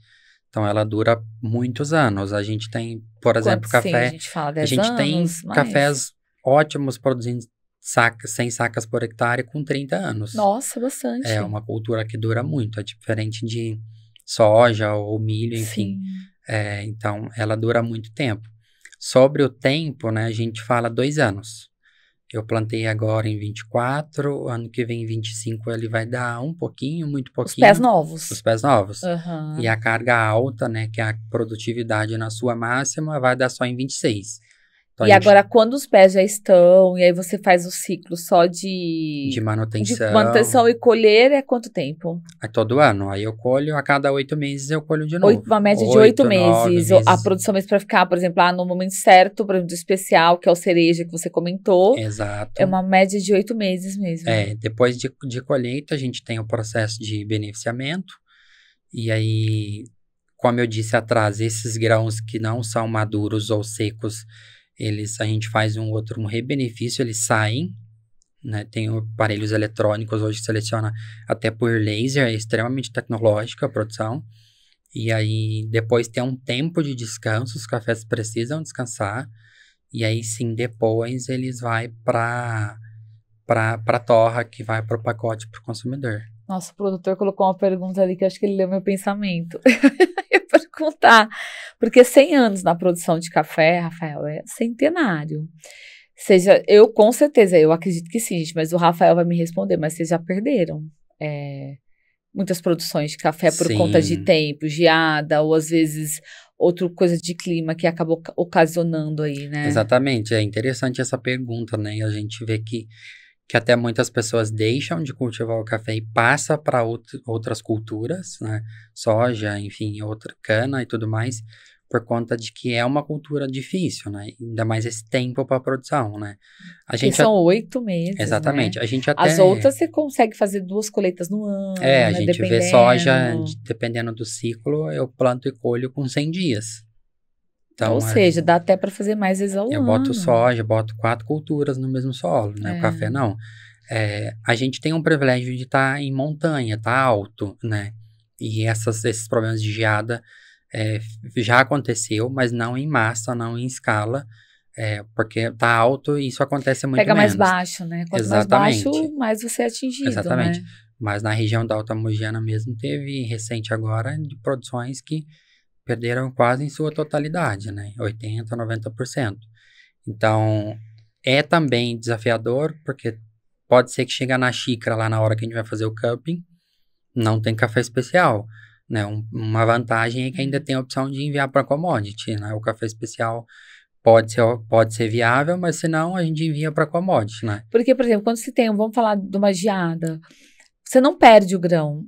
Então, ela dura muitos anos. A gente tem, por exemplo, café... a gente fala 10 anos, tem cafés ótimos produzindo 100 sacas por hectare com 30 anos. Nossa, bastante. É uma cultura que dura muito. É diferente de soja ou milho, enfim. Então, ela dura muito tempo. Sobre o tempo, né, a gente fala 2 anos. Eu plantei agora em 24, ano que vem em 25 ele vai dar muito pouquinho. Os pés novos. Os pés novos. Uhum. E a carga alta, né, que é a produtividade na sua máxima, vai dar só em 26. Então, agora, quando os pés já estão, e aí você faz o ciclo só de manutenção. De manutenção e colher é quanto tempo? É todo ano. Aí eu colho, a cada 8 meses eu colho de novo. Uma média de 8 meses. A produção mesmo para ficar, por exemplo, no momento certo, por exemplo, do especial, que é o cereja que você comentou. Exato. É uma média de 8 meses mesmo. Depois de colheita, a gente tem o processo de beneficiamento. E aí, como eu disse atrás, esses grãos que não são maduros ou secos, a gente faz um rebenefício, eles saem, né? Tem aparelhos eletrônicos hoje que seleciona até por laser, é extremamente tecnológica a produção. E aí, depois tem um tempo de descanso, os cafés precisam descansar. E aí, sim, depois eles vão pra torra, que vai pro pacote pro consumidor. Nossa, o produtor colocou uma pergunta ali que eu acho que ele leu meu pensamento. Eu ia perguntar, porque 100 anos na produção de café, Rafael, é centenário. Seja, eu com certeza, eu acredito que sim, gente, mas o Rafael vai me responder, mas vocês já perderam muitas produções de café por conta de Sim, tempo, geada, ou às vezes outra coisa de clima que acabou ocasionando aí, né? exatamente. É interessante essa pergunta, né? E a gente vê que até muitas pessoas deixam de cultivar o café e passa para outras culturas, né? Soja, enfim, outra cana e tudo mais, por conta de que é uma cultura difícil, né? Ainda mais esse tempo para produção, né? A Porque gente, são 8 meses, né? exatamente, a gente As até, outras você consegue fazer 2 colheitas no ano, a né? gente vê soja, Dependendo. dependendo do ciclo, eu planto e colho com 100 dias. Ou Então, seja, dá até para fazer mais vezes ao eu boto ano. soja, boto 4 culturas no mesmo solo, né? O café É. não. A gente tem um privilégio de estar em montanha, tá alto, né? E esses problemas de geada já aconteceu, mas não em massa, não em escala, porque tá alto e isso acontece muito Pega mais menos. baixo, né? Quanto mais baixo, Exatamente, mais você é atingido, exatamente. né? Mas na região da Alta Mogiana mesmo teve recente agora de produções que perderam quase em sua totalidade, né? 80, 90%. Então, é também desafiador, porque pode ser que chegue na xícara lá na hora que a gente vai fazer o cupping, não tem café especial, né? Uma vantagem é que ainda tem a opção de enviar para commodity, né? O café especial pode ser viável, mas se não, a gente envia para commodity, né? Porque, por exemplo, quando você tem, vamos falar de uma geada, você não perde o grão.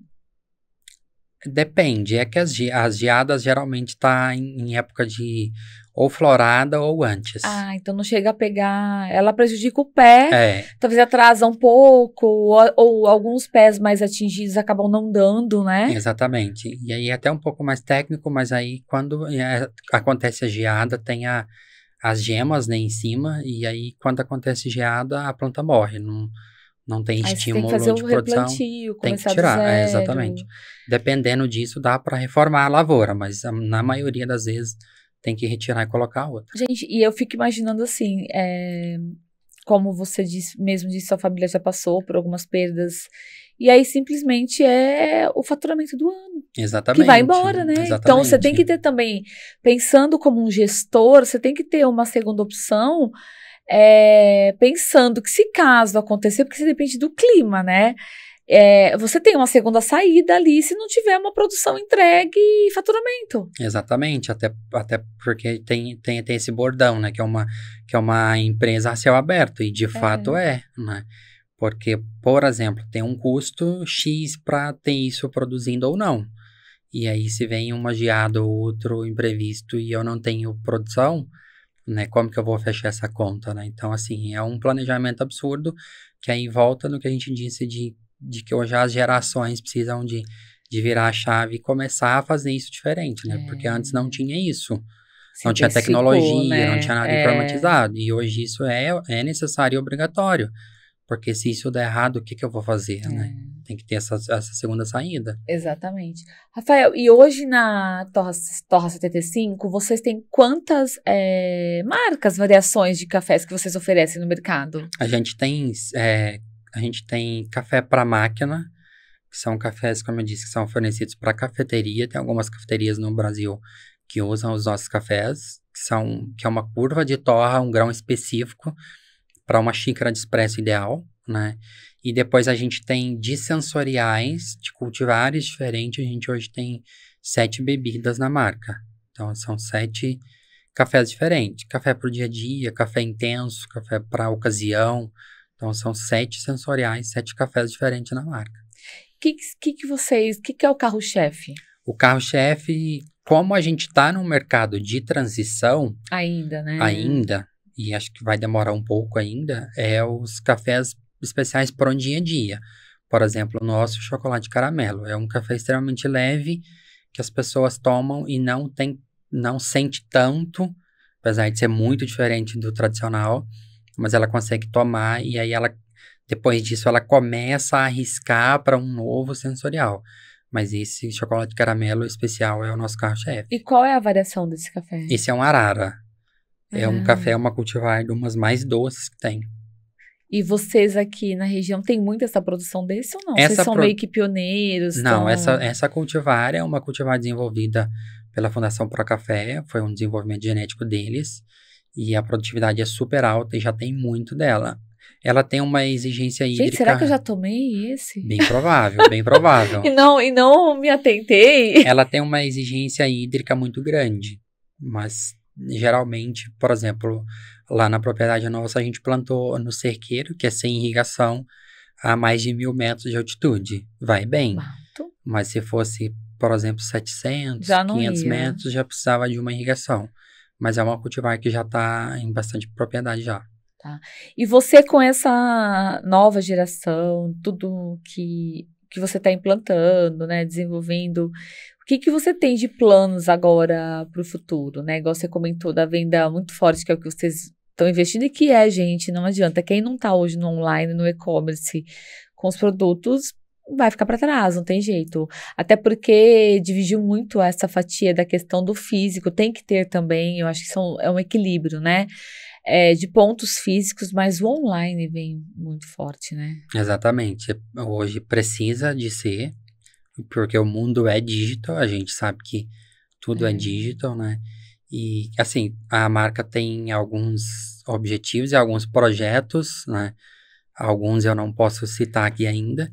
Depende, é que as geadas geralmente tá em época de ou florada ou antes. Ah, então não chega a pegar. Ela prejudica o pé, É, talvez atrasa um pouco, ou alguns pés mais atingidos acabam não dando, né? exatamente. E aí é até um pouco mais técnico, mas aí quando acontece a geada, tem as gemas, né, em cima, e aí quando acontece geada, a planta morre, não tem Aí você tem que fazer estímulo de o produção, replantio, tem que começar do tirar, zero. exatamente. Dependendo disso, dá para reformar a lavoura, mas na maioria das vezes tem que retirar e colocar outra. Gente, e eu fico imaginando assim, como você mesmo disse, sua família já passou por algumas perdas. E aí simplesmente é o faturamento do ano que vai Exatamente, embora, né? Então você tem exatamente. que ter também, pensando como um gestor, você tem que ter uma segunda opção, pensando que se caso acontecer, porque você depende do clima, né? Você tem uma segunda saída ali se não tiver uma produção entregue e faturamento. Exatamente, até porque tem esse bordão, né? Que é uma empresa a céu aberto, e de fato né? Porque, por exemplo, tem um custo X para ter isso produzindo ou não. E aí, se vem uma geada ou outro imprevisto e eu não tenho produção, né? Como que eu vou fechar essa conta, né? Então, assim, é um planejamento absurdo, que aí volta no que a gente disse de que hoje as gerações precisam de virar a chave e começar a fazer isso diferente, né? Porque antes não tinha isso. Se Não tinha intensificou, tecnologia, não né? tinha nada informatizado. E hoje isso é necessário e obrigatório. Porque se isso der errado, o que que eu vou fazer, né? Tem que ter essa segunda saída. Exatamente. Rafael, e hoje na Torra 75, vocês têm quantas marcas, variações de cafés que vocês oferecem no mercado? A gente tem café para máquina, que são cafés, como eu disse, que são fornecidos para cafeteria. Tem algumas cafeterias no Brasil que usam os nossos cafés, que é uma curva de torra, um grão específico para uma xícara de expresso ideal, né? E depois a gente tem de sensoriais, de cultivares diferentes. A gente hoje tem 7 bebidas na marca. Então, são 7 cafés diferentes. Café para o dia a dia, café intenso, café para ocasião. Então, são 7 sensoriais, 7 cafés diferentes na marca. O que é o carro-chefe? O carro-chefe, como a gente está num mercado de transição, Ainda, né? e acho que vai demorar um pouco ainda, é os cafés especiais para o dia a dia. Por exemplo, o nosso chocolate caramelo. É um café extremamente leve, que as pessoas tomam e não sente tanto, apesar de ser muito diferente do tradicional, mas ela consegue tomar e aí depois disso ela começa a arriscar para um novo sensorial. Mas esse chocolate caramelo especial é o nosso carro-chefe. E qual é a variação desse café? Esse é um arara. É um Ah. café, uma cultivar de umas mais doces que tem. E vocês aqui na região tem muito essa produção desse ou não? Essa Vocês são meio que pioneiros? Não, tão- essa cultivar é uma cultivar desenvolvida pela Fundação Pro Café, foi um desenvolvimento genético deles, e a produtividade é super alta e já tem muito dela. Ela tem uma exigência hídrica... Gente, será que eu já tomei esse? Bem provável, bem provável. E não me atentei. Ela tem uma exigência hídrica muito grande, mas geralmente, por exemplo, lá na propriedade nossa, a gente plantou no cerqueiro, que é sem irrigação, a mais de 1.000 metros de altitude. Vai bem, Mato. mas se fosse, por exemplo, 700, Já não 500 ia. metros, já precisava de uma irrigação. Mas é uma cultivar que já está em bastante propriedade já. E você com essa nova geração, tudo que você está implantando, né, desenvolvendo, o que você tem de planos agora para o futuro, né? Igual você comentou da venda muito forte, que é o que vocês estão investindo, e que é, gente, não adianta. Quem não está hoje no online, no e-commerce, com os produtos, vai ficar para trás, não tem jeito. Até porque dividiu muito essa fatia da questão do físico, tem que ter também, eu acho que é um equilíbrio, né? De pontos físicos, mas o online vem muito forte, né? Exatamente. Hoje precisa de ser, porque o mundo é digital, a gente sabe que tudo é digital, né? E, assim, a marca tem alguns objetivos e alguns projetos, né? Alguns eu não posso citar aqui ainda,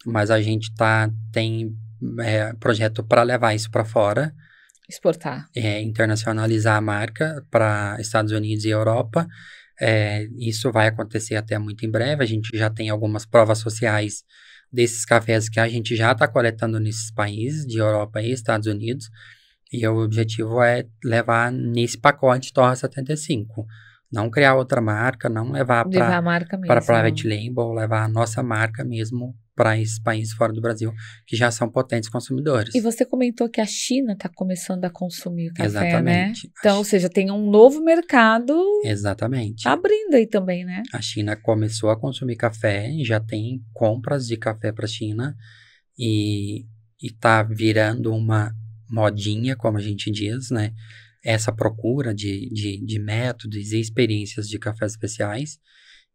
mas a gente tem projeto para levar isso para fora. Exportar. Internacionalizar a marca para Estados Unidos e Europa. Isso vai acontecer até muito em breve. A gente já tem algumas provas sociais desses cafés que a gente já está coletando nesses países, de Europa e Estados Unidos. E o objetivo é levar nesse pacote Torra 75. Não criar outra marca, não levar a marca mesmo. para private label, levar a nossa marca mesmo para esses países fora do Brasil, que já são potentes consumidores. E você comentou que a China está começando a consumir o café, Exatamente. né? Então, ou seja, tem um novo mercado Exatamente. abrindo aí também, né? A China começou a consumir café, já tem compras de café para a China e está virando uma modinha, como a gente diz, né? Essa procura de métodos e experiências de cafés especiais.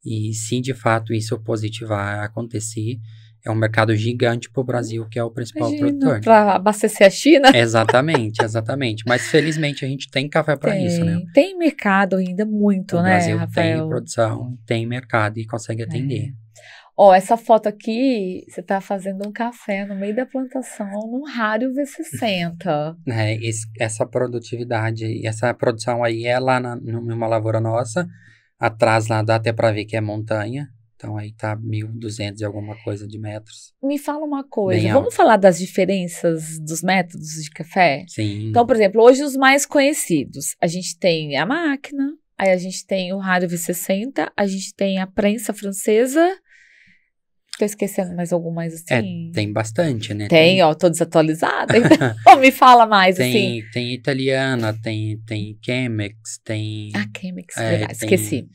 E se de fato isso positivar a acontecer, é um mercado gigante para o Brasil, que é o principal produtor. Para abastecer a China? Exatamente. Mas felizmente a gente tem café para isso, né? Tem mercado ainda muito, o né, Brasil Rafael? tem produção, tem mercado e consegue atender. Essa foto aqui, você tá fazendo um café no meio da plantação, num Rario V60. Essa produtividade e essa produção aí é lá numa lavoura nossa. Atrás lá dá até para ver que é montanha. Então aí tá 1.200 e alguma coisa de metros. Me fala uma coisa, Bem vamos alto. falar das diferenças dos métodos de café? Sim. Então, por exemplo, hoje os mais conhecidos, a gente tem a máquina, aí a gente tem o Rario V60, a gente tem a prensa francesa. Tô esquecendo mais algumas assim? Tem bastante, né? Tô desatualizada. Então, me fala mais, assim. Tem italiana, tem Chemex, tem... Chemex, verdade, esqueci.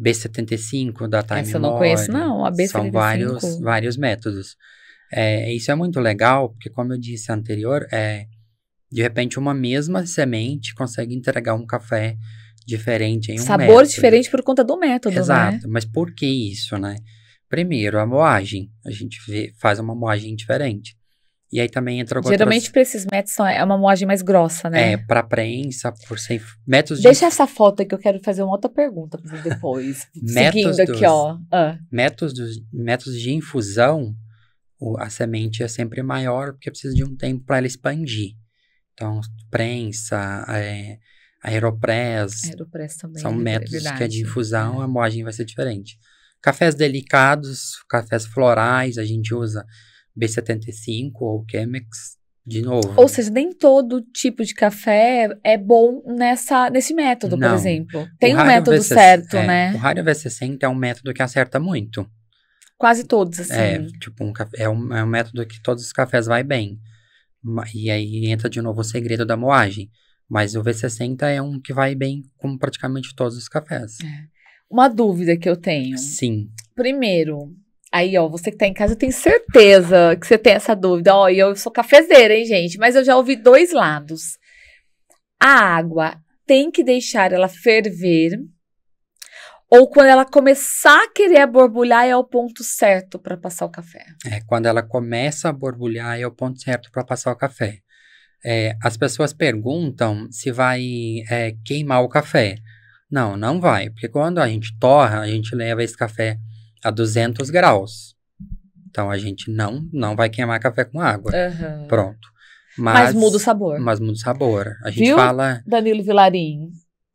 B75 da Time Essa eu não conheço, não, a B75. São vários métodos. Isso é muito legal, porque como eu disse anterior, de repente uma mesma semente consegue entregar um café diferente em um Sabor método. diferente por conta do método, Exato, né? mas por que isso, né? Primeiro, a moagem. A gente faz uma moagem diferente. E aí também entra Geralmente para esses métodos é uma moagem mais grossa, né? Para prensa, por ser métodos Deixa essa foto aí que eu quero fazer uma outra pergunta para você depois. Seguindo aqui, ó. Métodos de infusão, a semente é sempre maior porque precisa de um tempo para ela expandir. Então, prensa, aeropress também, são métodos que é de infusão, É. a moagem vai ser diferente. Cafés delicados, cafés florais, a gente usa B75 ou Chemex, de novo. Ou seja, nem todo tipo de café é bom nesse método, por exemplo. Tem um método certo, né? O Rario V60 é um método que acerta muito. Quase todos, assim. É um método que todos os cafés vai bem. E aí entra de novo o segredo da moagem. Mas o V60 é um que vai bem com praticamente todos os cafés. Uma dúvida que eu tenho. Sim. Primeiro, Aí, ó, você que tá em casa, eu tenho certeza que você tem essa dúvida. Ó, eu sou cafezeira, hein, gente? Mas eu já ouvi dois lados. A água tem que deixar ela ferver, ou quando ela começar a querer borbulhar é o ponto certo para passar o café? Quando ela começa a borbulhar é o ponto certo para passar o café. As pessoas perguntam se vai queimar o café. Não, não vai, porque quando a gente torra, a gente leva esse café a 200 graus. Então, a gente não vai queimar café com água. Uhum. Pronto. Mas muda o sabor. Mas muda o sabor. A gente Viu, fala... Danilo Vilarim?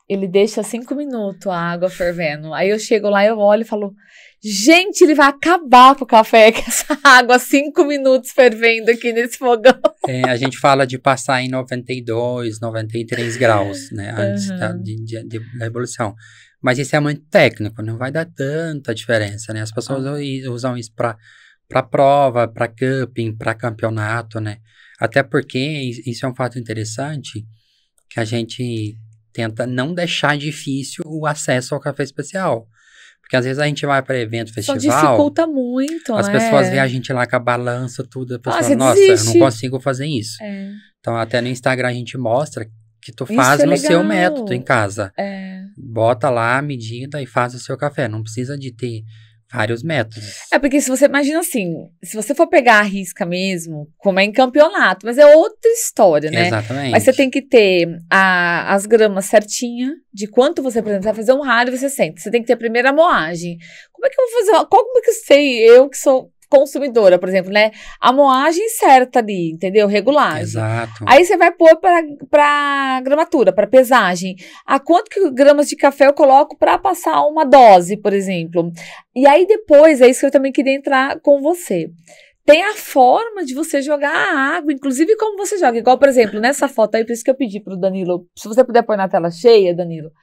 Ele deixa 5 minutos a água fervendo. Aí eu chego lá, eu olho e falo, gente, ele vai acabar com o café, com essa água 5 minutos fervendo aqui nesse fogão. A gente fala de passar em 92, 93 graus, né? Antes da ebulição. Mas isso é muito técnico, não vai dar tanta diferença, né? As pessoas usam isso para prova, para cupping, para campeonato, né? Até porque isso é um fato interessante, que a gente tenta não deixar difícil o acesso ao café especial. Porque às vezes a gente vai para evento, festival... Só dificulta muito, as pessoas veem a gente lá com a balança, tudo. A pessoa, nossa, desiste. eu não consigo fazer isso. Então, até no Instagram a gente mostra que tu faz no seu método em casa. Bota lá a medida e faz o seu café. Não precisa de ter vários métodos. Porque se você imagina assim, se você for pegar a risca mesmo, como é em campeonato, mas é outra história, né? Exatamente. Mas você tem que ter as gramas certinha de quanto você, por exemplo, vai fazer um ralo e você sente. Você tem que ter a primeira moagem. Como é que eu vou fazer? Como é que eu sei? Eu que sou consumidora, por exemplo, né? A moagem certa ali, entendeu? Regulagem. Exato. Aí você vai pôr para gramatura, para pesagem. A quanto que gramas de café eu coloco para passar uma dose, por exemplo. E aí depois, é isso que eu também queria entrar com você. Tem a forma de você jogar a água, inclusive como você joga. Igual, por exemplo, nessa foto aí, por isso que eu pedi pro Danilo, se você puder pôr na tela cheia, Danilo.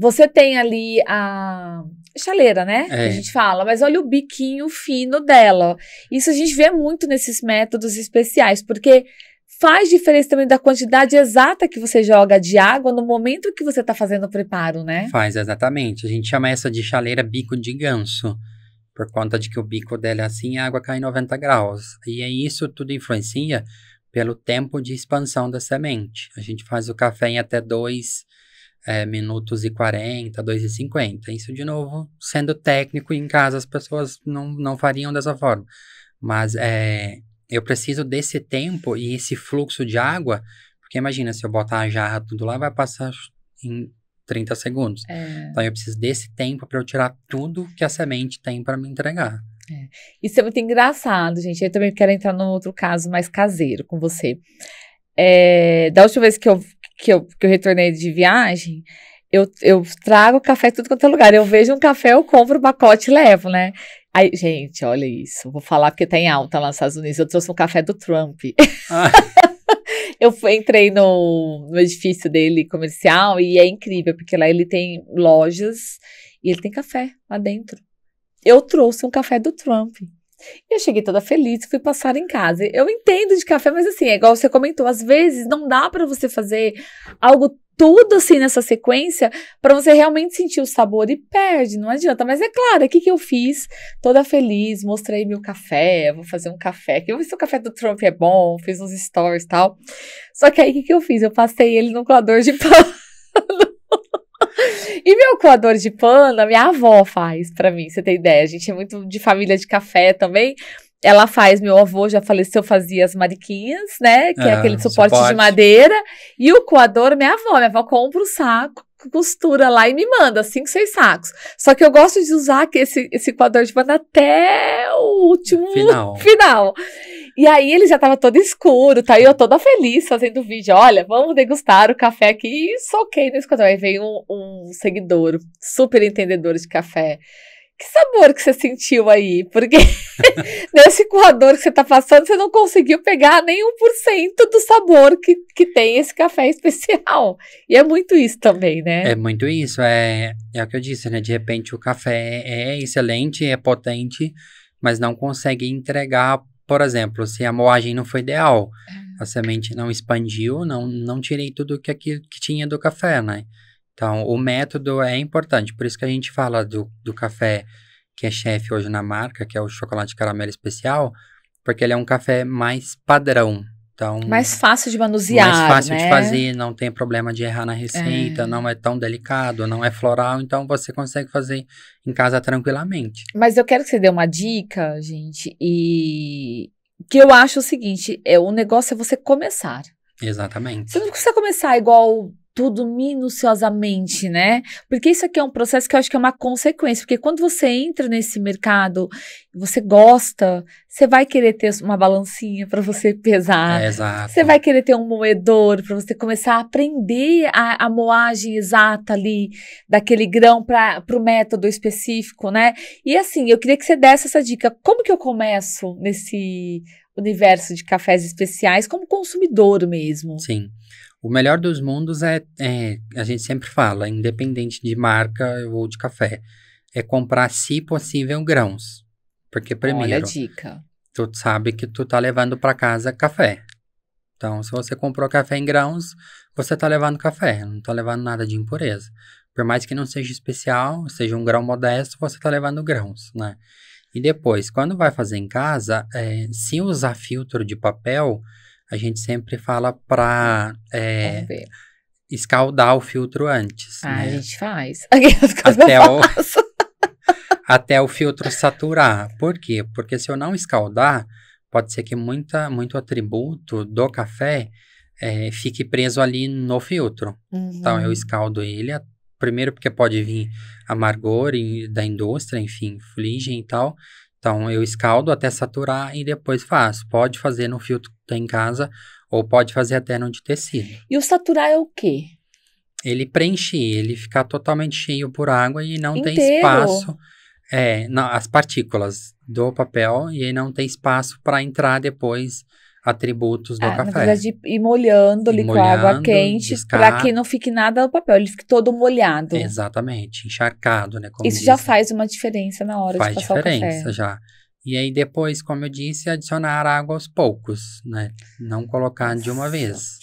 Você tem ali a chaleira, né? Que a gente fala, mas olha o biquinho fino dela. Isso a gente vê muito nesses métodos especiais, porque faz diferença também da quantidade exata que você joga de água no momento que você está fazendo o preparo, né? Faz, exatamente. A gente chama essa de chaleira bico de ganso, por conta de que o bico dela é assim e a água cai em 90 graus. E aí isso tudo influencia pelo tempo de expansão da semente. A gente faz o café em até 2 minutos e 40, 2:50. Isso, de novo, sendo técnico, em casa as pessoas não fariam dessa forma. Mas eu preciso desse tempo e esse fluxo de água, porque imagina, se eu botar a jarra tudo lá, vai passar em 30 segundos. Então eu preciso desse tempo para eu tirar tudo que a semente tem para me entregar. Isso é muito engraçado, gente. Eu também quero entrar num outro caso mais caseiro com você. Da última vez que eu retornei de viagem, eu trago café tudo quanto é lugar. Eu vejo um café, eu compro o pacote e levo, né? Aí, gente, olha isso. Vou falar porque tá em alta lá nos Estados Unidos. Eu trouxe um café do Trump. Eu entrei no edifício dele comercial e é incrível, porque lá ele tem lojas e ele tem café lá dentro. Eu trouxe um café do Trump. E eu cheguei toda feliz, fui passar em casa. Eu entendo de café, mas assim, é igual você comentou, às vezes não dá pra você fazer algo tudo assim nessa sequência pra você realmente sentir o sabor e perde, não adianta. Mas é claro, o que eu fiz? Toda feliz, mostrei meu café, vou fazer um café, que eu vi se o café do Trump é bom, fiz uns stories e tal. Só que aí o que eu fiz? Eu passei ele no coador de pano. E meu coador de pano, a minha avó faz pra mim, você tem ideia. A gente é muito de família de café também. Ela faz, meu avô já faleceu, fazia as mariquinhas, né? Que é aquele suporte de madeira. E o coador, minha avó compra o saco, costura lá e me manda 5, 6 sacos. Só que eu gosto de usar esse coador de pano até o último final. E aí ele já tava todo escuro, tá? E eu toda feliz fazendo vídeo. Olha, vamos degustar o café aqui. E soquei nesse coador. Aí veio um seguidor, super entendedor de café. Que sabor que você sentiu aí? Porque nesse coador que você tá passando, você não conseguiu pegar nem 1% do sabor que tem esse café especial. E é muito isso também, né? É muito isso. É o que eu disse, né? De repente o café é excelente, é potente, mas não consegue entregar, por exemplo, se a moagem não foi ideal, a semente não expandiu, não tirei tudo que tinha do café, né? Então, o método é importante, por isso que a gente fala do café que é chefe hoje na marca, que é o chocolate caramelo especial, porque ele é um café mais padrão. Então, Mais fácil de manusear, mais fácil de né? fazer, não tem problema de errar na receita, não é tão delicado, não é floral, então você consegue fazer em casa tranquilamente. Mas eu quero que você dê uma dica, gente, e que eu acho o seguinte, o negócio é você começar. Exatamente. Você não precisa começar igual tudo minuciosamente, né? Porque isso aqui é um processo que eu acho que é uma consequência. Porque quando você entra nesse mercado, você gosta, você vai querer ter uma balancinha para você pesar. Exato. Você vai querer ter um moedor para você começar a aprender a moagem exata ali daquele grão para o método específico, né? E assim, eu queria que você desse essa dica. Como que eu começo nesse universo de cafés especiais como consumidor mesmo? Sim. O melhor dos mundos a gente sempre fala, independente de marca ou de café, é comprar, se possível, grãos. Porque Olha a primeiro, dica. tu sabe que tu tá levando para casa café. Então, se você comprou café em grãos, você tá levando café, não tá levando nada de impureza. Por mais que não seja especial, seja um grão modesto, você tá levando grãos, né? E depois, quando vai fazer em casa, se usar filtro de papel, a gente sempre fala para Vamos ver. escaldar o filtro antes, A né? gente faz. Até o filtro saturar. Por quê? Porque se eu não escaldar, pode ser que muito atributo do café fique preso ali no filtro. Então, eu escaldo ele, primeiro porque pode vir amargor da indústria, enfim, fuligem e tal. Então, eu escaldo até saturar e depois faço. Pode fazer no filtro que tem em casa ou pode fazer até no de tecido. E o saturar é o quê? Ele preenche, ele fica totalmente cheio por água e não tem Inteiro? espaço. As partículas do papel e aí não tem espaço para entrar depois atributos do café. Na verdade, ir molhando ali com a água quente para que não fique nada no papel, ele fique todo molhado. Exatamente, encharcado, né? Isso já faz uma diferença na hora de passar o café. Faz diferença já. E aí depois, como eu disse, adicionar água aos poucos, né? Não colocar de uma vez.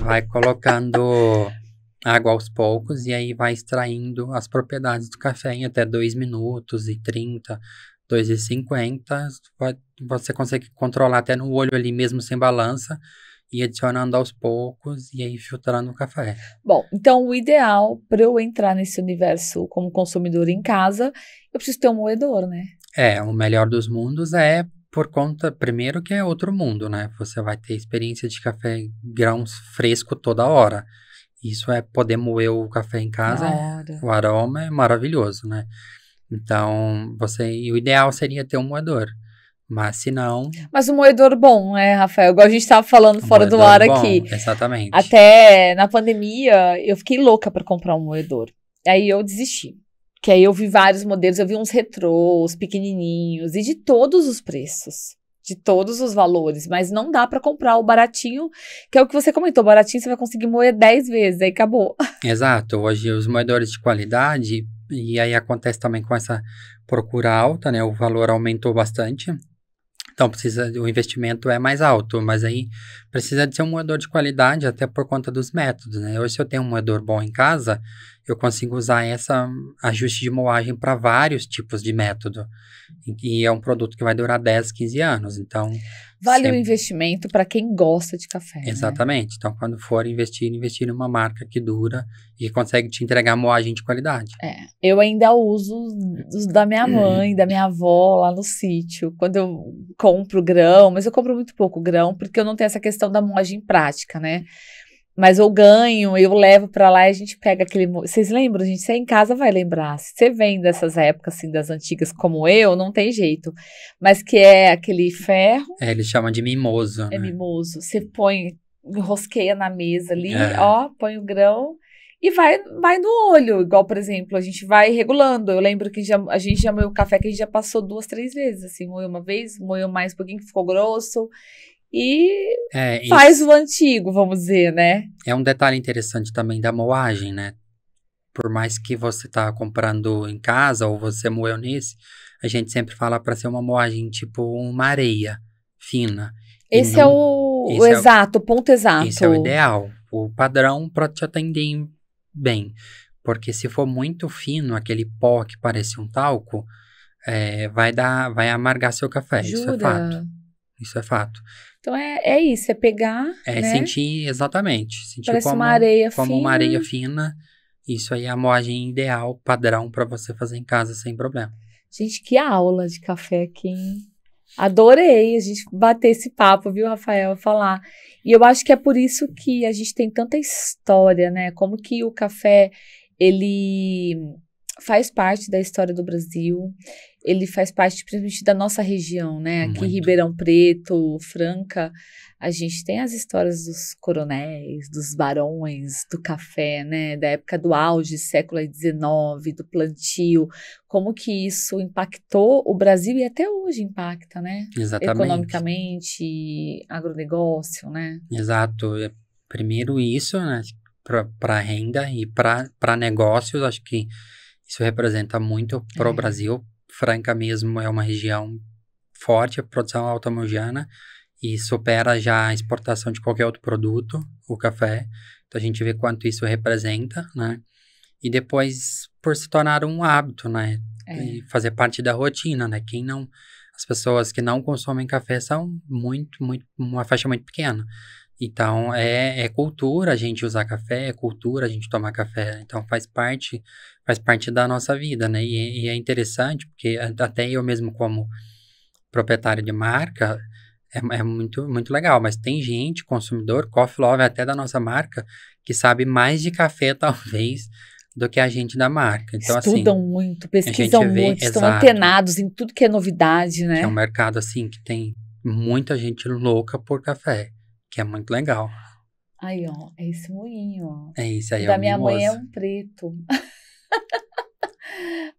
Vai colocando água aos poucos e aí vai extraindo as propriedades do café em até 2 minutos e 30, 2,50. Você consegue controlar até no olho ali mesmo sem balança e adicionando aos poucos e aí filtrando o café. Bom, então o ideal para eu entrar nesse universo como consumidor em casa, eu preciso ter um moedor, né? O melhor dos mundos é por conta, primeiro que é outro mundo, né? Você vai ter experiência de café grãos fresco toda hora. Isso é poder moer o café em casa, o aroma é maravilhoso, né? Então, o ideal seria ter um moedor, mas se não... Mas um moedor bom, né, Rafael? Igual a gente estava falando fora do ar aqui. Exatamente. Até na pandemia, eu fiquei louca para comprar um moedor. Aí eu desisti. Que aí eu vi vários modelos, eu vi uns retrôs, pequenininhos, e de todos os preços. De todos os valores, mas não dá para comprar o baratinho, que é o que você comentou, baratinho você vai conseguir moer 10 vezes, aí acabou. Exato, hoje os moedores de qualidade, e aí acontece também com essa procura alta, né, o valor aumentou bastante, então o investimento é mais alto, mas aí precisa de ser um moedor de qualidade até por conta dos métodos, né, hoje se eu tenho um moedor bom em casa, eu consigo usar essa ajuste de moagem para vários tipos de método. E é um produto que vai durar 10, 15 anos, então... Vale o investimento para quem gosta de café, Exatamente. Né? Então, quando for investir em uma marca que dura e consegue te entregar moagem de qualidade. Eu ainda uso os da minha mãe, da minha avó lá no sítio, quando eu compro grão, mas eu compro muito pouco grão, porque eu não tenho essa questão da moagem prática, né? Mas eu ganho, eu levo pra lá e a gente pega aquele... Vocês lembram, gente? Você em casa vai lembrar. Se você vem dessas épocas, assim, das antigas como eu, não tem jeito. Mas que é aquele ferro... Eles chamam de mimoso, né? Mimoso. Você põe, rosqueia na mesa ali, põe o grão e vai no olho. Igual, por exemplo, a gente vai regulando. Eu lembro que a gente já moeu o café que a gente já passou 2, 3 vezes, assim. Moeu uma vez, moeu mais um pouquinho, que ficou grosso... E faz o antigo, vamos dizer, né? É um detalhe interessante também da moagem, né? Por mais que você tá comprando em casa ou você moeu nesse, a gente sempre fala para ser uma moagem tipo uma areia fina. Esse é o exato, o ponto exato. Esse é o ideal, o padrão para te atender bem. Porque se for muito fino, aquele pó que parece um talco, vai amargar seu café. Jura? Isso é fato. Isso é fato. Então é isso, é pegar, né? Sentir, exatamente. Sentir Parece como uma areia como fina. uma areia fina. Isso aí é a moagem ideal, padrão, para você fazer em casa sem problema. Gente, que aula de café aqui, hein? Adorei a gente bater esse papo, viu, Rafael, falar. E eu acho que é por isso que a gente tem tanta história, né? Como que o café, ele faz parte da história do Brasil, ele faz parte principalmente da nossa região, né? Aqui em Muito. Ribeirão Preto, Franca, a gente tem as histórias dos coronéis, dos barões, do café, né? Da época do auge, século XIX, do plantio, como que isso impactou o Brasil e até hoje impacta, né? Exatamente. Economicamente, agronegócio, né? Exato. Primeiro isso, né? Para renda e para negócios, acho que isso representa muito para o Brasil. Franca mesmo é uma região forte, a produção alta-mogiana, e supera já a exportação de qualquer outro produto, o café. Então a gente vê quanto isso representa, né? E depois, por se tornar um hábito, né? E fazer parte da rotina, né? As pessoas que não consomem café são uma faixa muito pequena. Então, é cultura a gente usar café, é cultura a gente tomar café. Então, faz parte da nossa vida, né? E é interessante, porque até eu mesmo como proprietário de marca, é muito, muito legal. Mas tem gente, consumidor, coffee lover até da nossa marca, que sabe mais de café, talvez, do que a gente da marca. Então, estudam assim, muito, pesquisam muito, estão antenados em tudo que é novidade, né? Que é um mercado, assim, que tem muita gente louca por café. Que é muito legal. Aí, ó, é esse moinho, ó. É isso aí, o da minha mimoso. mãe é um preto.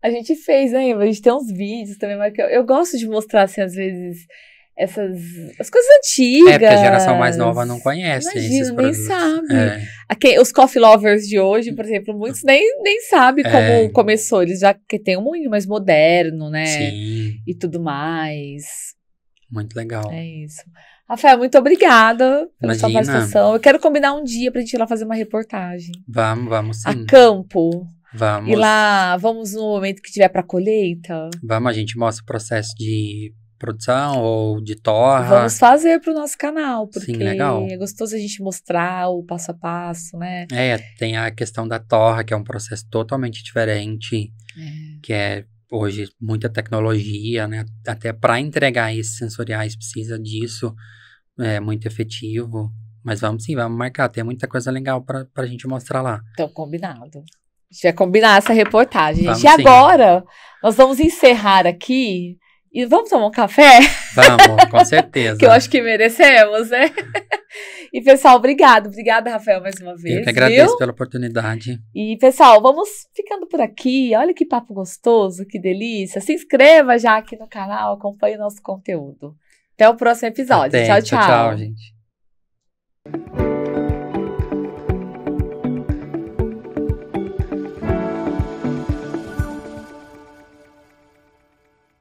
A gente fez, né? A gente tem uns vídeos também, mas eu gosto de mostrar, assim, às vezes, as coisas antigas. Porque a geração mais nova não conhece esses produtos. Nem sabe. Os coffee lovers de hoje, por exemplo, muitos nem sabem como começou. Eles já tem um moinho mais moderno, né? Sim. E tudo mais. Muito legal. É isso. Rafael, muito obrigada pela sua Imagina. participação. Eu quero combinar um dia pra gente ir lá fazer uma reportagem. Vamos sim. A campo. Vamos. E lá, vamos no momento que tiver pra colheita. Vamos, a gente mostra o processo de produção ou de torra. Vamos fazer pro nosso canal, porque Sim, legal. é gostoso a gente mostrar o passo a passo, né? Tem a questão da torra, que é um processo totalmente diferente, que é hoje muita tecnologia, né? Até para entregar esses sensoriais precisa disso, é muito efetivo. Mas vamos marcar, tem muita coisa legal para a gente mostrar lá. Então, combinado. A gente vai combinar essa reportagem, gente. Vamos, e agora, nós vamos encerrar aqui e vamos tomar um café? Vamos, com certeza. Que eu acho que merecemos, né? E, pessoal, obrigada, Rafael, mais uma vez. Eu que agradeço pela oportunidade. E, pessoal, vamos ficando por aqui. Olha que papo gostoso, que delícia. Se inscreva já aqui no canal, acompanhe o nosso conteúdo. Até o próximo episódio. Tchau, tchau. Tchau, gente.